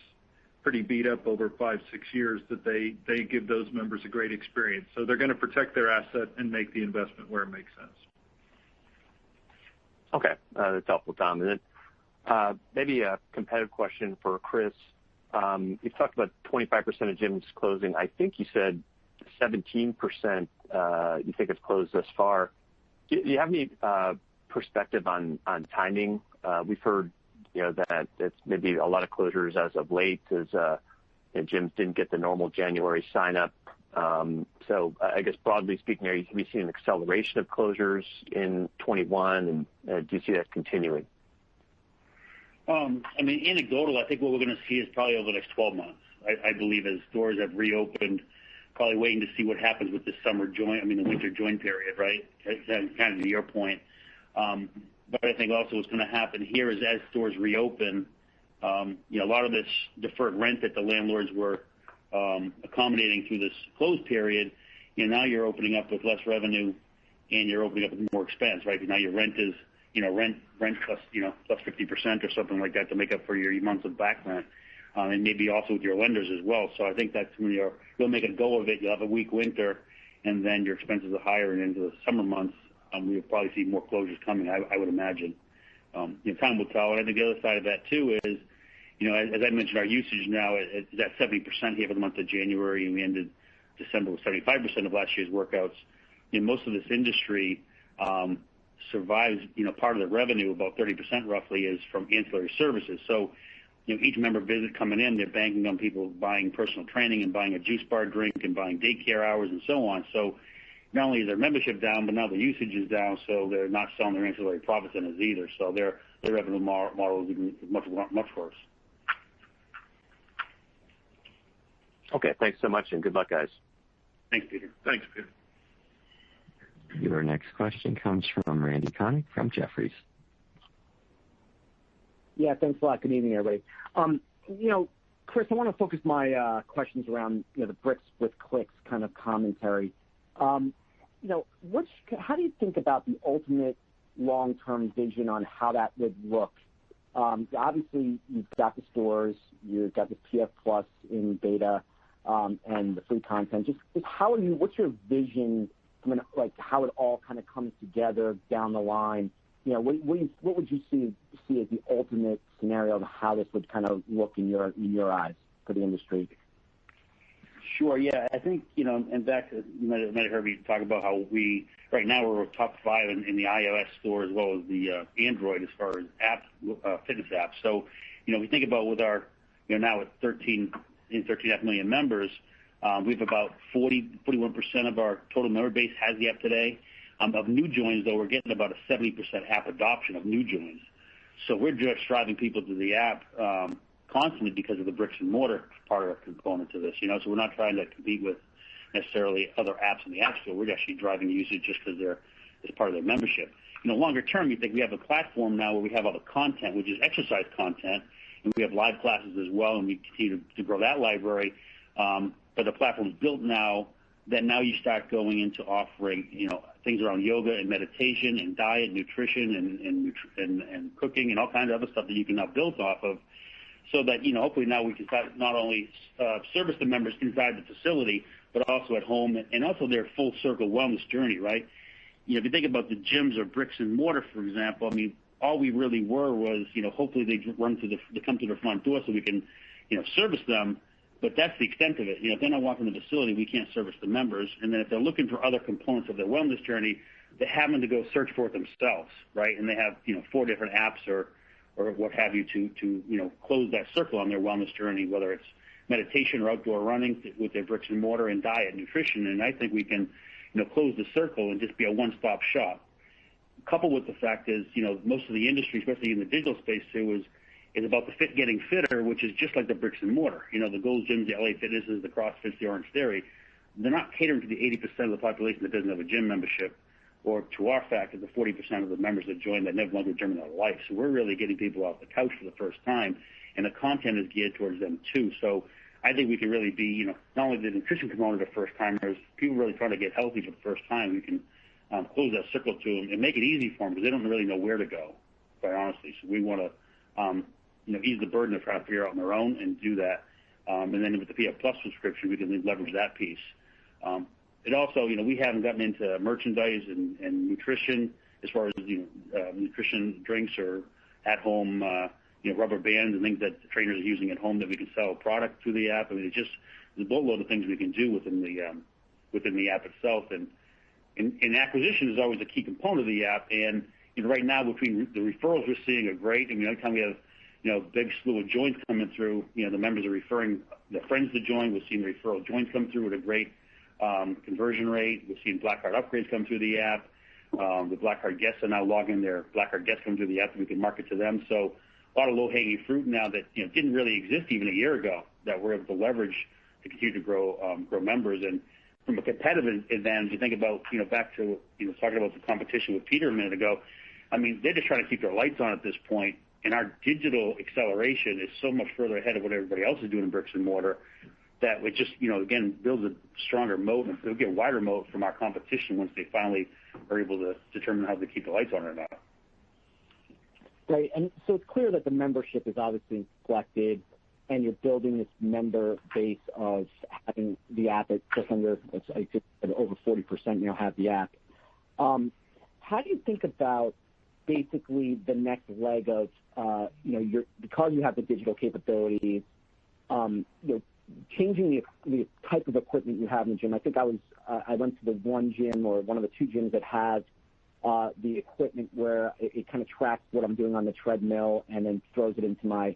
pretty beat up over 5-6 years, that they give those members a great experience. So they're going to protect their asset and make the investment where it makes sense. Okay, that's helpful, Tom. And then maybe a competitive question for Chris. You talked about 25% of gyms closing. I think you said 17% you think it's closed thus far. Do you have any perspective on timing? We've heard that it's maybe a lot of closures as of late as gyms didn't get the normal January sign up. So I guess broadly speaking, have you seen an acceleration of closures in 21, and do you see that continuing? Anecdotal, I think what we're going to see is probably over the next 12 months. I believe as stores have reopened, probably waiting to see what happens with the the winter join period, right? Kind of to your point. But I think also what's going to happen here is as stores reopen, a lot of this deferred rent that the landlords were accommodating through this closed period, now you're opening up with less revenue and you're opening up with more expense, right? Because now your rent is, rent plus, plus 50% or something like that to make up for your months of back rent. And maybe also with your lenders as well. So I think that's when you'll make a go of it. You'll have a weak winter, and then your expenses are higher, and into the summer months, we'll probably see more closures coming, I would imagine. Time will tell. And I think the other side of that, too, is, as I mentioned, our usage now is at 70% here for the month of January, and we ended December with 75% of last year's workouts. Most of this industry survives, part of the revenue, about 30% roughly, is from ancillary services. So, each member visit coming in, they're banking on people buying personal training and buying a juice bar drink and buying daycare hours and so on. So not only is their membership down, but now the usage is down, so they're not selling their ancillary profit centers either. So their revenue model is much worse. Okay, thanks so much, and good luck, guys. Thanks, Peter. Thanks, Peter. Your next question comes from Randy Konik from Jefferies. Yeah, thanks a lot. Good evening, everybody. Chris, I want to focus my questions around the bricks with clicks kind of commentary. How do you think about the ultimate long-term vision on how that would look? Obviously, you've got the stores, you've got the PF Plus in beta, and the free content. Just what's your vision from how it all kind of comes together down the line? What would you see as the ultimate scenario of how this would kind of look in your eyes for the industry? Sure. Yeah, I think in fact, you might have heard me talk about how right now we're top 5 in the iOS store as well as the Android as far as fitness apps. So we think about with our now at 13.5 million members, we have about 41% of our total member base has the app today. Of new joins, though, we're getting about a 70% app adoption of new joins. So we're just driving people to the app constantly because of the bricks and mortar part of our component to this. So we're not trying to compete with necessarily other apps in the App Store. We're actually driving usage just because they're as part of their membership. Longer term, you think we have a platform now where we have all the content, which is exercise content, and we have live classes as well, and we continue to grow that library. But the platform's built now. Then now you start going into offering, things around yoga and meditation and diet, nutrition and cooking and all kinds of other stuff that you can now build off of, so that hopefully now we can start not only service the members inside the facility, but also at home and also their full circle wellness journey, right? If you think about the gyms or bricks and mortar, for example, all we really were was, hopefully they come to the front door so we can, service them. But that's the extent of it. If they're not walking the facility, we can't service the members. And then if they're looking for other components of their wellness journey, they're having to go search for it themselves, right? And they have 4 different apps or what have you to close that circle on their wellness journey, whether it's meditation or outdoor running with their bricks and mortar and diet, nutrition. And I think we can close the circle and just be a one-stop shop. Coupled with the fact is most of the industry, especially in the digital space too, is about the getting fitter, which is just like the bricks and mortar. The Gold's Gyms, the LA Fitnesses, the CrossFits, the Orange Theory. They're not catering to the 80% of the population that doesn't have a gym membership, or to our fact of the 40% of the members that join that never went to a gym in their life. So we're really getting people off the couch for the first time, and the content is geared towards them too. So I think we can really be, not only the nutrition component of first timers, people really trying to get healthy for the first time. We can close that circle to them and make it easy for them because they don't really know where to go, quite honestly. So we want to ease the burden of trying to figure out on their own and do that. And then with the PF Plus subscription, we can leverage that piece. It also, we haven't gotten into merchandise and nutrition as far as nutrition drinks or at-home rubber bands and things that the trainers are using at home that we can sell a product through the app. It's just there's a boatload of things we can do within the app itself. And acquisition is always a key component of the app. And right now, between the referrals we're seeing are great. Every time we have big slew of joins coming through, the members are referring their friends to join. We're seeing referral joins come through at a great conversion rate. We're seeing Black Card upgrades come through the app. The Black Card guests are now logging their Black Card guests come through the app that we can market to them. So a lot of low-hanging fruit now that didn't really exist even a year ago that we're able to leverage to continue to grow members. And from a competitive advantage, you think about back to talking about the competition with Peter a minute ago. They're just trying to keep their lights on at this point. And our digital acceleration is so much further ahead of what everybody else is doing in bricks and mortar that it just, again, builds a stronger moat and it'll get a wider moat from our competition once they finally are able to determine how to keep the lights on or not. Right. And so it's clear that the membership is obviously inflected and you're building this member base of having the app at just under, I think, over 40% have the app. How do you think about basically the next leg of, because you have the digital capabilities, changing the type of equipment you have in the gym? I think I went to the one gym or one of the 2 gyms that has the equipment where it kind of tracks what I'm doing on the treadmill and then throws it into my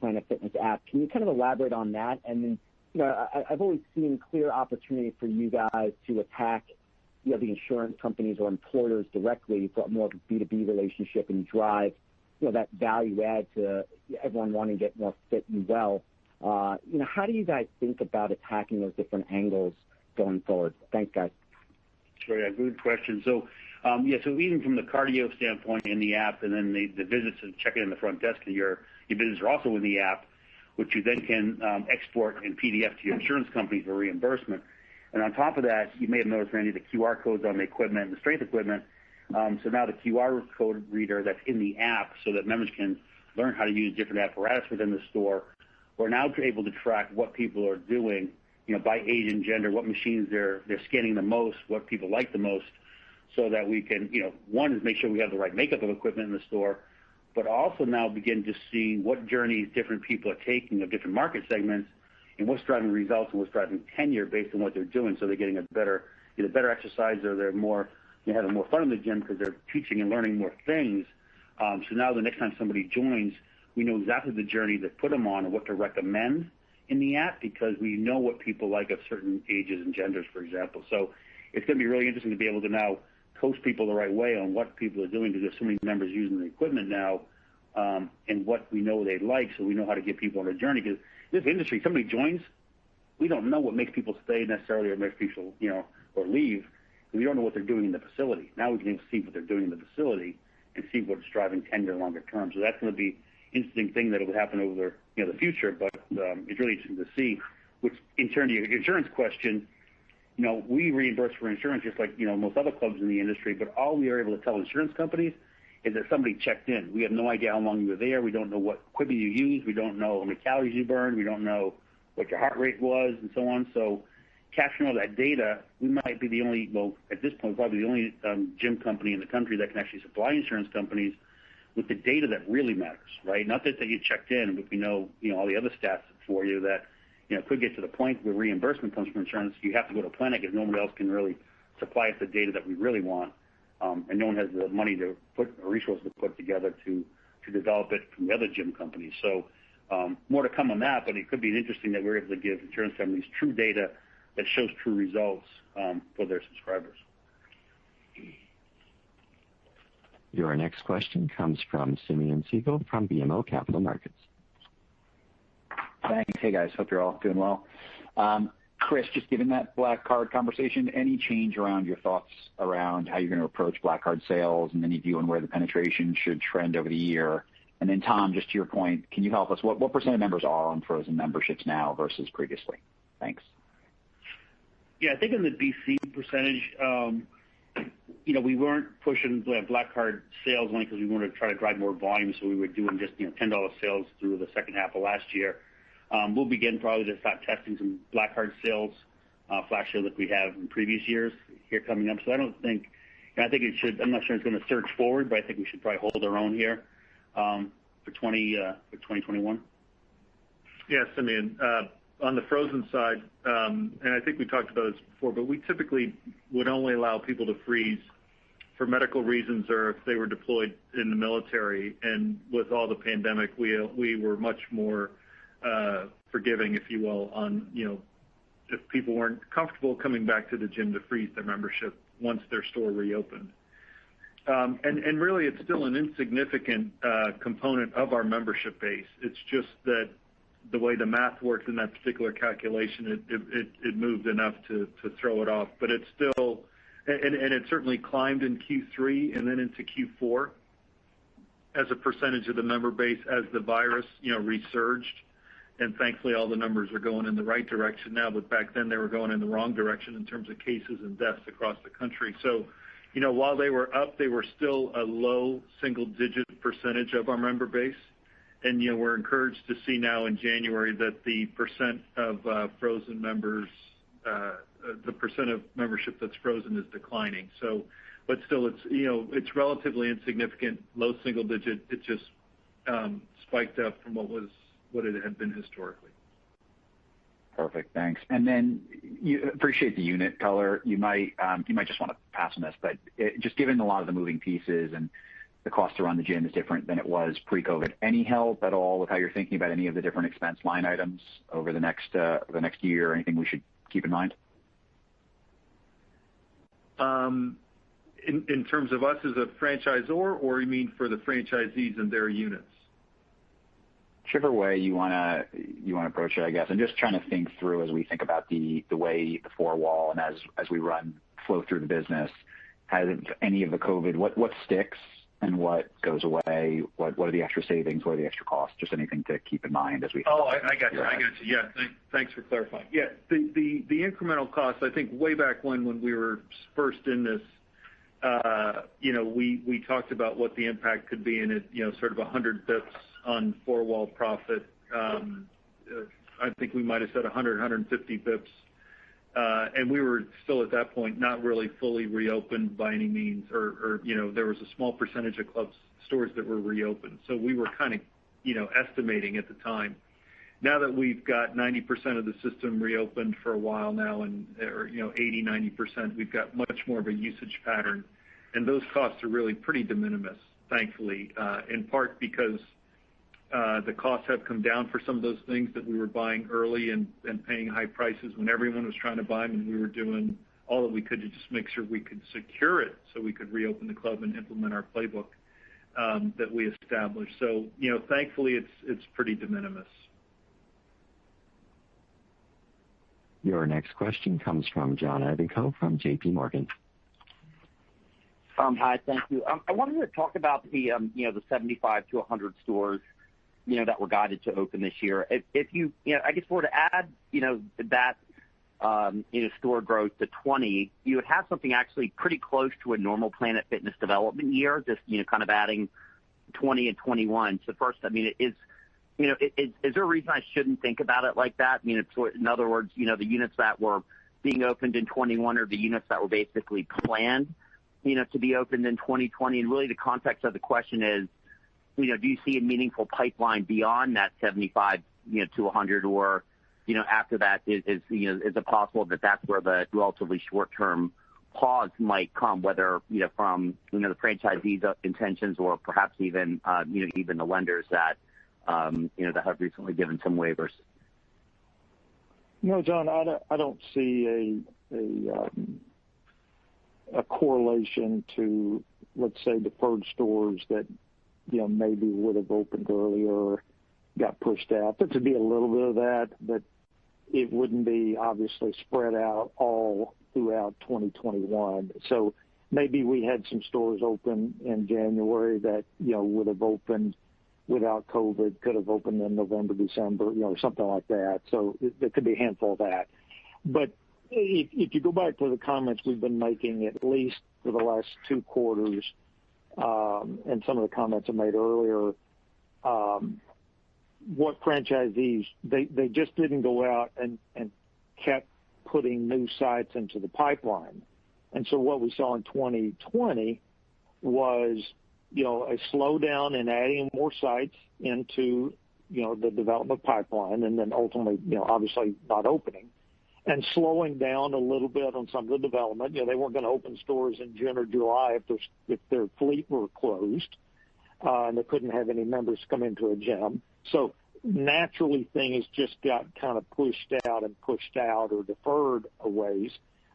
Planet Fitness app. Can you kind of elaborate on that? And then, I've always seen clear opportunity for you guys to attack the insurance companies or employers directly for more of a B2B relationship and drive that value add to everyone wanting to get more fit and well. How do you guys think about attacking those different angles going forward? Thanks, guys. Sure, yeah, good question. So even from the cardio standpoint in the app, and then the visits and checking in the front desk, your visits are also in the app, which you then can export in PDF to your insurance company for reimbursement. And on top of that, you may have noticed, Randy, the QR codes on the equipment, the strength equipment. So now the QR code reader that's in the app, so that members can learn how to use different apparatus within the store. We're now able to track what people are doing, by age and gender, what machines they're scanning the most, what people like the most, so that we can, one is make sure we have the right makeup of equipment in the store, but also now begin to see what journeys different people are taking of different market segments and what's driving results and what's driving tenure based on what they're doing. So they're getting either better exercise or they're having more fun in the gym because they're teaching and learning more things. So now the next time somebody joins, we know exactly the journey to put them on and what to recommend in the app because we know what people like of certain ages and genders, for example. So it's going to be really interesting to be able to now coach people the right way on what people are doing because there's so many members using the equipment now and what we know they like, so we know how to get people on a journey. Because this industry, somebody joins, we don't know what makes people stay necessarily or makes people, or leave. We don't know what they're doing in the facility. Now we can see what they're doing in the facility and see what's driving tenure longer term. So that's going to be an interesting thing that will happen over the future. But it's really interesting to see. Which, in turn to your insurance question, we reimburse for insurance just like most other clubs in the industry. But all we are able to tell insurance companies is that somebody checked in. We have no idea how long you were there. We don't know what equipment you used. We don't know how many calories you burned. We don't know what your heart rate was and so on. So capturing all that data, we might be the only, at this point, probably the only gym company in the country that can actually supply insurance companies with the data that really matters, right? Not that you checked in, but we know, all the other stats for you that, could get to the point where reimbursement comes from insurance. You have to go to Planet because nobody else can really supply us the data that we really want. And no one has the money to put or resources to put together to develop it from the other gym companies. So more to come on that, but it could be interesting that we're able to give insurance companies true data that shows true results for their subscribers. Your next question comes from Simeon Siegel from BMO Capital Markets. Thanks. Hey, guys. Hope you're all doing well. Chris, just given that Black Card conversation, any change around your thoughts around how you're going to approach Black Card sales and any view on where the penetration should trend over the year? And then, Tom, just to your point, can you help us? What % of members are on frozen memberships now versus previously? Thanks. Yeah, I think in the BC percentage, we weren't pushing Black Card sales only because we wanted to try to drive more volume, so we were doing just $10 sales through the second half of last year. We'll begin probably to start testing some Black Card sales, flash sales like we have in previous years here coming up. So I think it should. I'm not sure it's going to surge forward, but I think we should probably hold our own here for 2021. Yeah, Simeon. On the frozen side, and I think we talked about this before, but we typically would only allow people to freeze for medical reasons or if they were deployed in the military. And with all the pandemic, we were much more forgiving, if you will, on if people weren't comfortable coming back to the gym to freeze their membership once their store reopened. And really, it's still an insignificant component of our membership base. It's just that the way the math works in that particular calculation, it moved enough to throw it off. But it's still, and it certainly climbed in Q3 and then into Q4 as a percentage of the member base as the virus, resurged. And thankfully, all the numbers are going in the right direction now. But back then, they were going in the wrong direction in terms of cases and deaths across the country. So, while they were up, they were still a low single-digit percentage of our member base. And, we're encouraged to see now in January that the percent of frozen members, the percent of membership that's frozen is declining. So, but still, it's relatively insignificant, low single digit. It just spiked up from what it had been historically. Perfect. Thanks. And then you appreciate the unit color. You might just want to pass on this, but just given a lot of the moving pieces and the cost to run the gym is different than it was pre-COVID. Any help at all with how you're thinking about any of the different expense line items over the next year? Anything we should keep in mind? In terms of us as a franchisor, or you mean for the franchisees and their units? whichever way you wanna approach it, I guess. I'm just trying to think through as we think about the way the four wall and as we flow through the business, has any of the COVID, what sticks and what goes away? What are the extra savings? What are the extra costs? Just anything to keep in mind as we. I got you. Yeah, thanks for clarifying. Yeah, the incremental costs. I think way back when we were first in this, we talked about what the impact could be in it. Sort of 100 bips on four wall profit. I think we might have said 150 bips. And we were still at that point not really fully reopened by any means, or there was a small percentage of club stores that were reopened. So we were kind of, estimating at the time. Now that we've got 90% of the system reopened for a while now, or 80, 90%, we've got much more of a usage pattern, and those costs are really pretty de minimis, thankfully, in part because the costs have come down for some of those things that we were buying early and paying high prices when everyone was trying to buy them, and we were doing all that we could to just make sure we could secure it so we could reopen the club and implement our playbook that we established. So, thankfully it's pretty de minimis. Your next question comes from John Ivankoe from JP Morgan. Hi, thank you. I wanted to talk about the 75 to 100 stores that were guided to open this year. If you I guess were to add, that, store growth to 20, you would have something actually pretty close to a normal Planet Fitness development year, just, kind of adding 20 and 21. So first, I mean, is there a reason I shouldn't think about it like that? I mean, in other words, the units that were being opened in 21 are the units that were basically planned, to be opened in 2020. And really the context of the question is, do you see a meaningful pipeline beyond that 75, to 100, or, after that is it possible that that's where the relatively short-term pause might come, whether, from, the franchisees' intentions or perhaps even, even the lenders that, that have recently given some waivers? No, John, I don't see a correlation to, let's say, deferred stores that maybe would have opened earlier or got pushed out. There could be a little bit of that, but it wouldn't be obviously spread out all throughout 2021. So maybe we had some stores open in January that would have opened without COVID, could have opened in November, December, something like that. So there could be a handful of that. But if you go back to the comments we've been making at least for the last two quarters, and some of the comments I made earlier, what franchisees, they just didn't go out and kept putting new sites into the pipeline. And so what we saw in 2020 was, a slowdown in adding more sites into, the development pipeline, and then ultimately, obviously not opening, and slowing down a little bit on some of the development. They weren't going to open stores in June or July if their fleet were closed, and they couldn't have any members come into a gym. So naturally, things just got kind of pushed out or deferred a ways.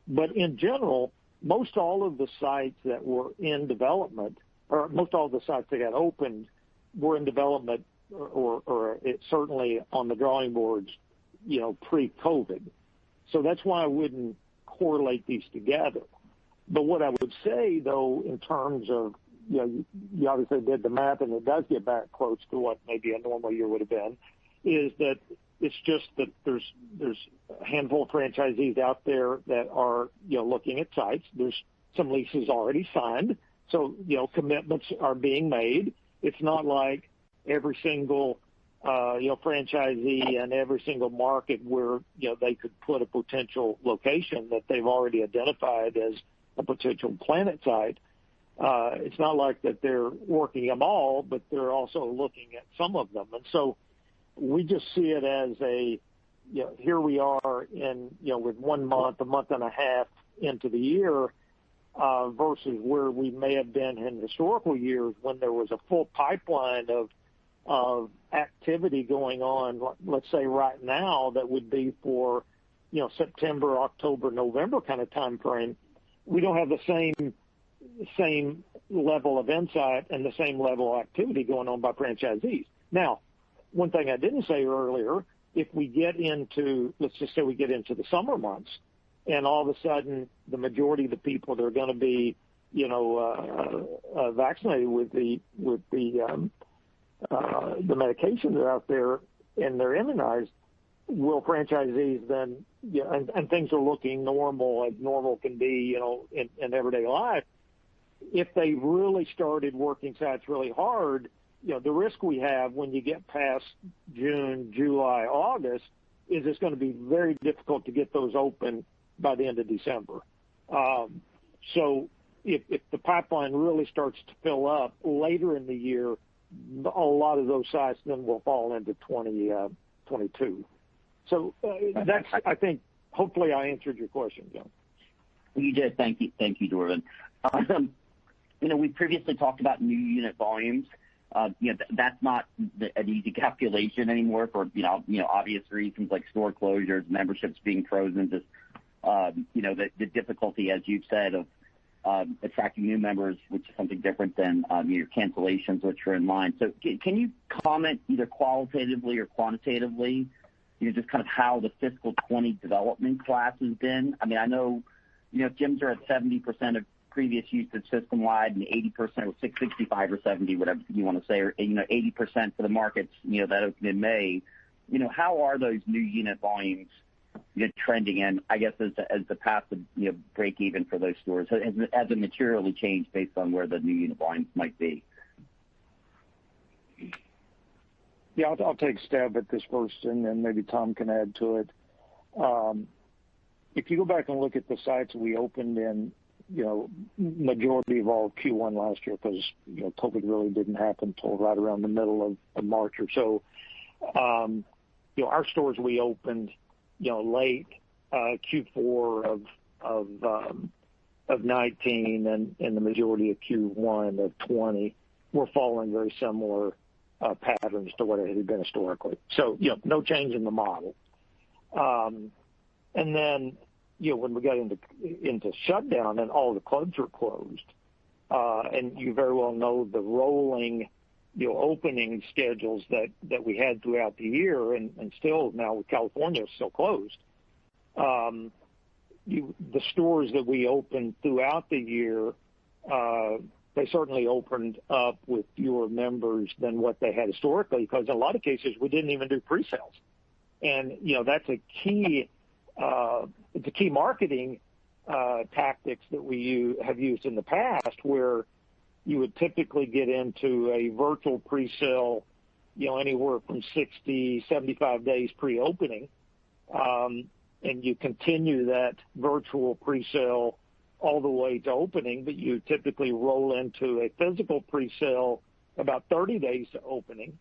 But in general, most all of the sites that were in development, or most all of the sites that got opened, were in development, or it's certainly on the drawing boards, pre-COVID. So that's why I wouldn't correlate these together. But what I would say, though, in terms of, you obviously did the math, and it does get back close to what maybe a normal year would have been, is that it's just that there's a handful of franchisees out there that are, looking at sites. There's some leases already signed, so, commitments are being made. It's not like every single franchisee in every single market where, they could put a potential location that they've already identified as a potential Planet site. It's not like that they're working them all, but they're also looking at some of them. And so we just see it as here we are in, with 1 month, a month and a half into the year, versus where we may have been in historical years when there was a full pipeline of activity going on, let's say right now, that would be for, September, October, November kind of time frame. We don't have the same level of insight and the same level of activity going on by franchisees. Now, one thing I didn't say earlier, if we get into, let's just say we get into the summer months, and all of a sudden the majority of the people that are going to be, vaccinated with the medications that are out there and they're immunized, will franchisees then, and things are looking normal as normal can be, in everyday life. If they really started working sites really hard, the risk we have when you get past June, July, August is it's going to be very difficult to get those open by the end of December. So if the pipeline really starts to fill up later in the year, a lot of those sites then will fall into 2022. So that's, I think, hopefully I answered your question, John. You did. Thank you, Dorvin. We previously talked about new unit volumes. That's not an easy calculation anymore for obvious reasons like store closures, memberships being frozen, just the difficulty, as you've said, of attracting new members, which is something different than your cancellations, which are in line. So can you comment either qualitatively or quantitatively, just kind of how the fiscal 20 development class has been? I mean, I know, gyms are at 70% of previous usage system-wide and 80% or 65 or 70, whatever you want to say, or 80% for the markets, that opened in May. How are those new unit volumes trending? And I guess as the path to break even for those stores, has it materially changed based on where the new unit volumes might be? Yeah, I'll take a stab at this first, and then maybe Tom can add to it. If you go back and look at the sites we opened in, majority of all Q1 last year, because COVID really didn't happen until right around the middle of March or so. Our stores we opened, late Q4 of 19 and the majority of Q1 of 20 were following very similar patterns to what it had been historically. So, no change in the model. And then, when we got into shutdown and all the clubs were closed, and you very well know the rolling, opening schedules that we had throughout the year, and still now with California still closed. The stores that we opened throughout the year, they certainly opened up with fewer members than what they had historically, because in a lot of cases we didn't even do pre-sales. And, that's a key, it's a key marketing tactics that we have used in the past, where you would typically get into a virtual pre-sale, anywhere from 60, 75 days pre-opening. And you continue that virtual pre-sale all the way to opening, but you typically roll into a physical pre-sale about 30 days to opening.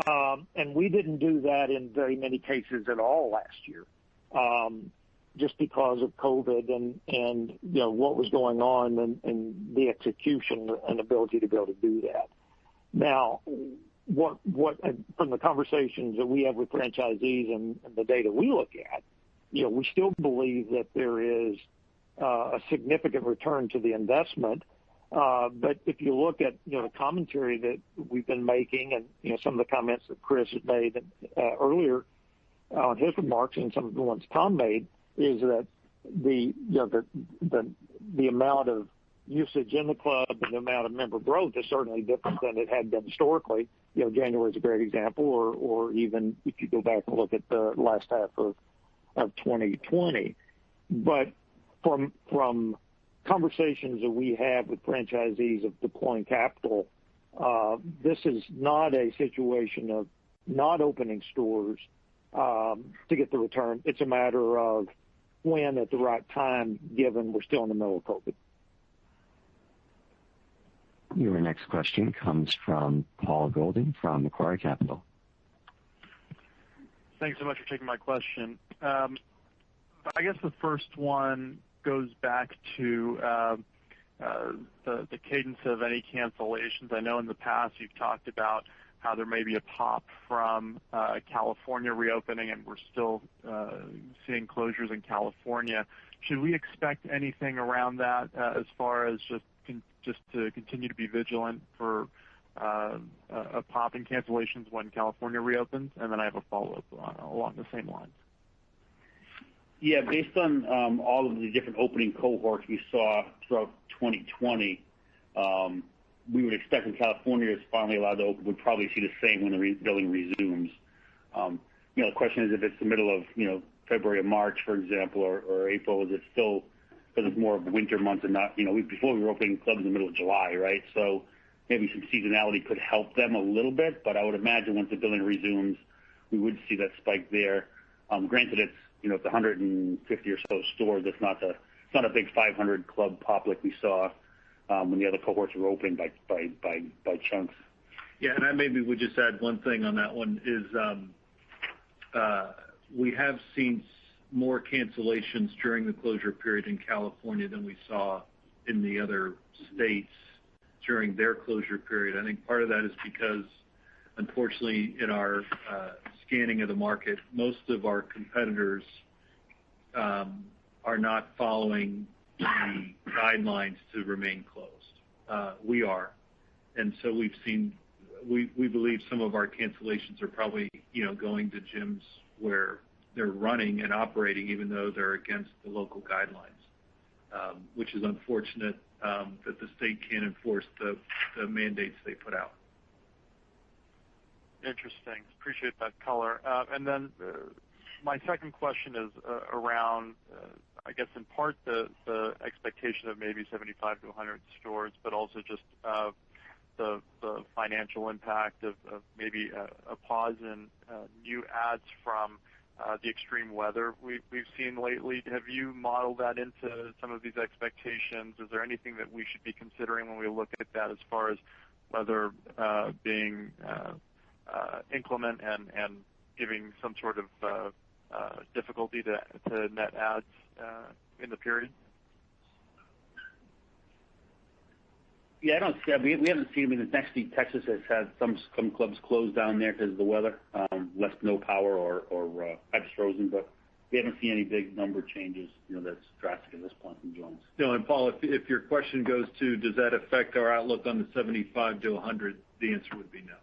And we didn't do that in very many cases at all last year, just because of COVID and what was going on and the execution and ability to be able to do that. Now, what from the conversations that we have with franchisees and the data we look at, we still believe that there is a significant return to the investment. But if you look at the commentary that we've been making, and some of the comments that Chris had made earlier on his remarks, and some of the ones Tom made, is that the amount of usage in the club and the amount of member growth is certainly different than it had been historically. January is a great example, or even if you go back and look at the last half of 2020. But from conversations that we have with franchisees of deploying capital, this is not a situation of not opening stores to get the return. It's a matter of when at the right time, given we're still in the middle of COVID. Your next question comes from Paul Golding from Macquarie Capital. Thanks so much for taking my question. I guess the first one goes back to the cadence of any cancellations. I know in the past you've talked about how there may be a pop from California reopening, and we're still seeing closures in California. Should we expect anything around that as far as just to continue to be vigilant for a pop in cancellations when California reopens? And then I have a follow-up along the same lines. Yeah, based on all of the different opening cohorts we saw throughout 2020, we would expect when California is finally allowed to open, we'd probably see the same when the billing resumes. The question is if it's the middle of February or March, for example, or April, is it still because it's more of winter months and not before we were opening clubs in the middle of July, right? So maybe some seasonality could help them a little bit, but I would imagine once the billing resumes, we would see that spike there. Granted, it's it's 150 or so stores. It's not a big 500 club pop like we saw when the other cohorts were open by chunks. Yeah, and I maybe would just add one thing on that one is we have seen more cancellations during the closure period in California than we saw in the other states during their closure period. I think part of that is because, unfortunately, in our scanning of the market, most of our competitors are not following the guidelines to remain closed. We are. And so we believe some of our cancellations are probably, going to gyms where they're running and operating even though they're against the local guidelines, which is unfortunate that the state can't enforce the mandates they put out. Interesting. Appreciate that color. And then my second question is around, I guess in part the expectation of maybe 75 to 100 stores, but also just the financial impact of maybe a pause in new ads from the extreme weather we've seen lately. Have you modeled that into some of these expectations? Is there anything that we should be considering when we look at that as far as weather being inclement and giving some sort of difficulty to net ads in the period? Yeah, I don't see. We haven't seen. Actually, Texas has had some clubs closed down there because of the weather, less no power or pipes frozen. But we haven't seen any big number changes, that's drastic at this point from Jones. No, and Paul, if your question goes to does that affect our outlook on the 75 to 100, the answer would be no.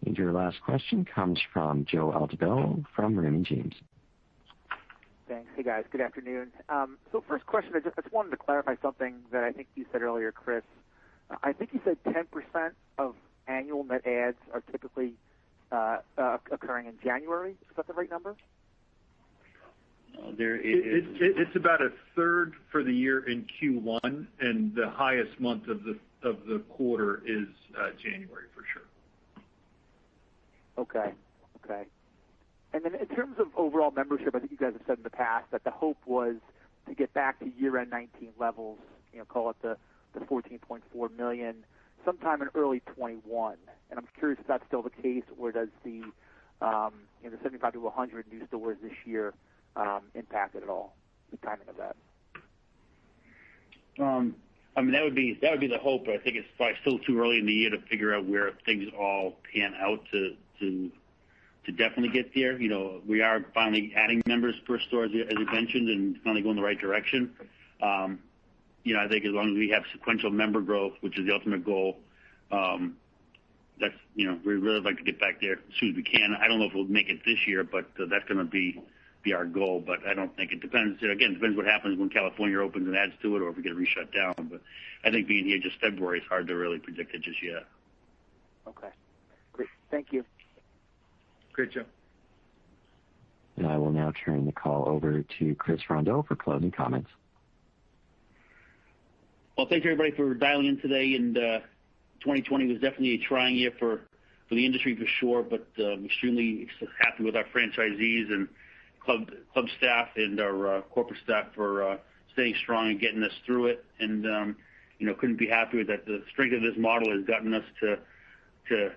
And your last question comes from Joe Altobello from Raymond James. Thanks. Hey, guys. Good afternoon. So first question, I just wanted to clarify something that I think you said earlier, Chris. I think you said 10% of annual net ads are typically occurring in January. Is that the right number? It's about a third for the year in Q1, and the highest month of the quarter is January for sure. Okay. And then in terms of overall membership, I think you guys have said in the past that the hope was to get back to year-end 19 levels, call it the 14.4 million, sometime in early 21. And I'm curious if that's still the case, or does the 75 to 100 new stores this year impact it at all, the timing of that? That would be the hope, but I think it's probably still too early in the year to figure out where things all pan out to definitely get there. We are finally adding members per store, as you mentioned, and finally going the right direction. I think as long as we have sequential member growth, which is the ultimate goal, that's we really like to get back there as soon as we can. I don't know if we'll make it this year, but that's going to be our goal. But I don't think it depends. Again, it depends what happens when California opens and adds to it, or if we get reshut down. But I think being here just February, it's hard to really predict it just yet. Okay, great. Thank you. Great, Joe. And I will now turn the call over to Chris Rondeau for closing comments. Well, thank you everybody for dialing in today. And 2020 was definitely a trying year for the industry for sure, but I'm extremely happy with our franchisees and club staff and our corporate staff for staying strong and getting us through it. And couldn't be happier that the strength of this model has gotten us to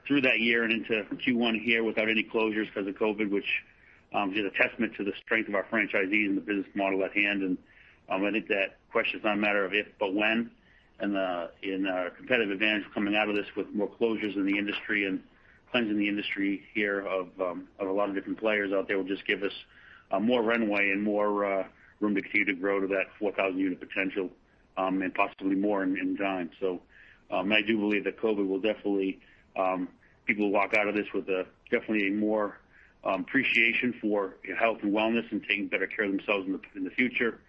through that year and into Q1 here without any closures because of COVID, which is a testament to the strength of our franchisees and the business model at hand. And I think that question is not a matter of if, but when. And in our competitive advantage coming out of this with more closures in the industry and cleansing the industry here of a lot of different players out there will just give us more runway and more room to continue to grow to that 4,000 unit potential and possibly more in time. So I do believe that COVID will definitely, people will walk out of this with definitely a more appreciation for health and wellness and taking better care of themselves in the future.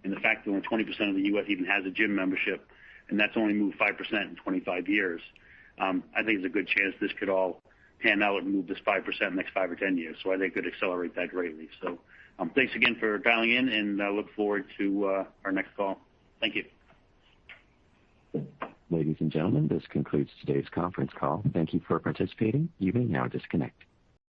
And the fact that only 20% of the U.S. even has a gym membership, and that's only moved 5% in 25 years. I think there's a good chance this could all pan out and move this 5% in the next 5 or 10 years. So I think it could accelerate that greatly. So thanks again for dialing in, and I look forward to our next call. Thank you. Ladies and gentlemen, this concludes today's conference call. Thank you for participating. You may now disconnect.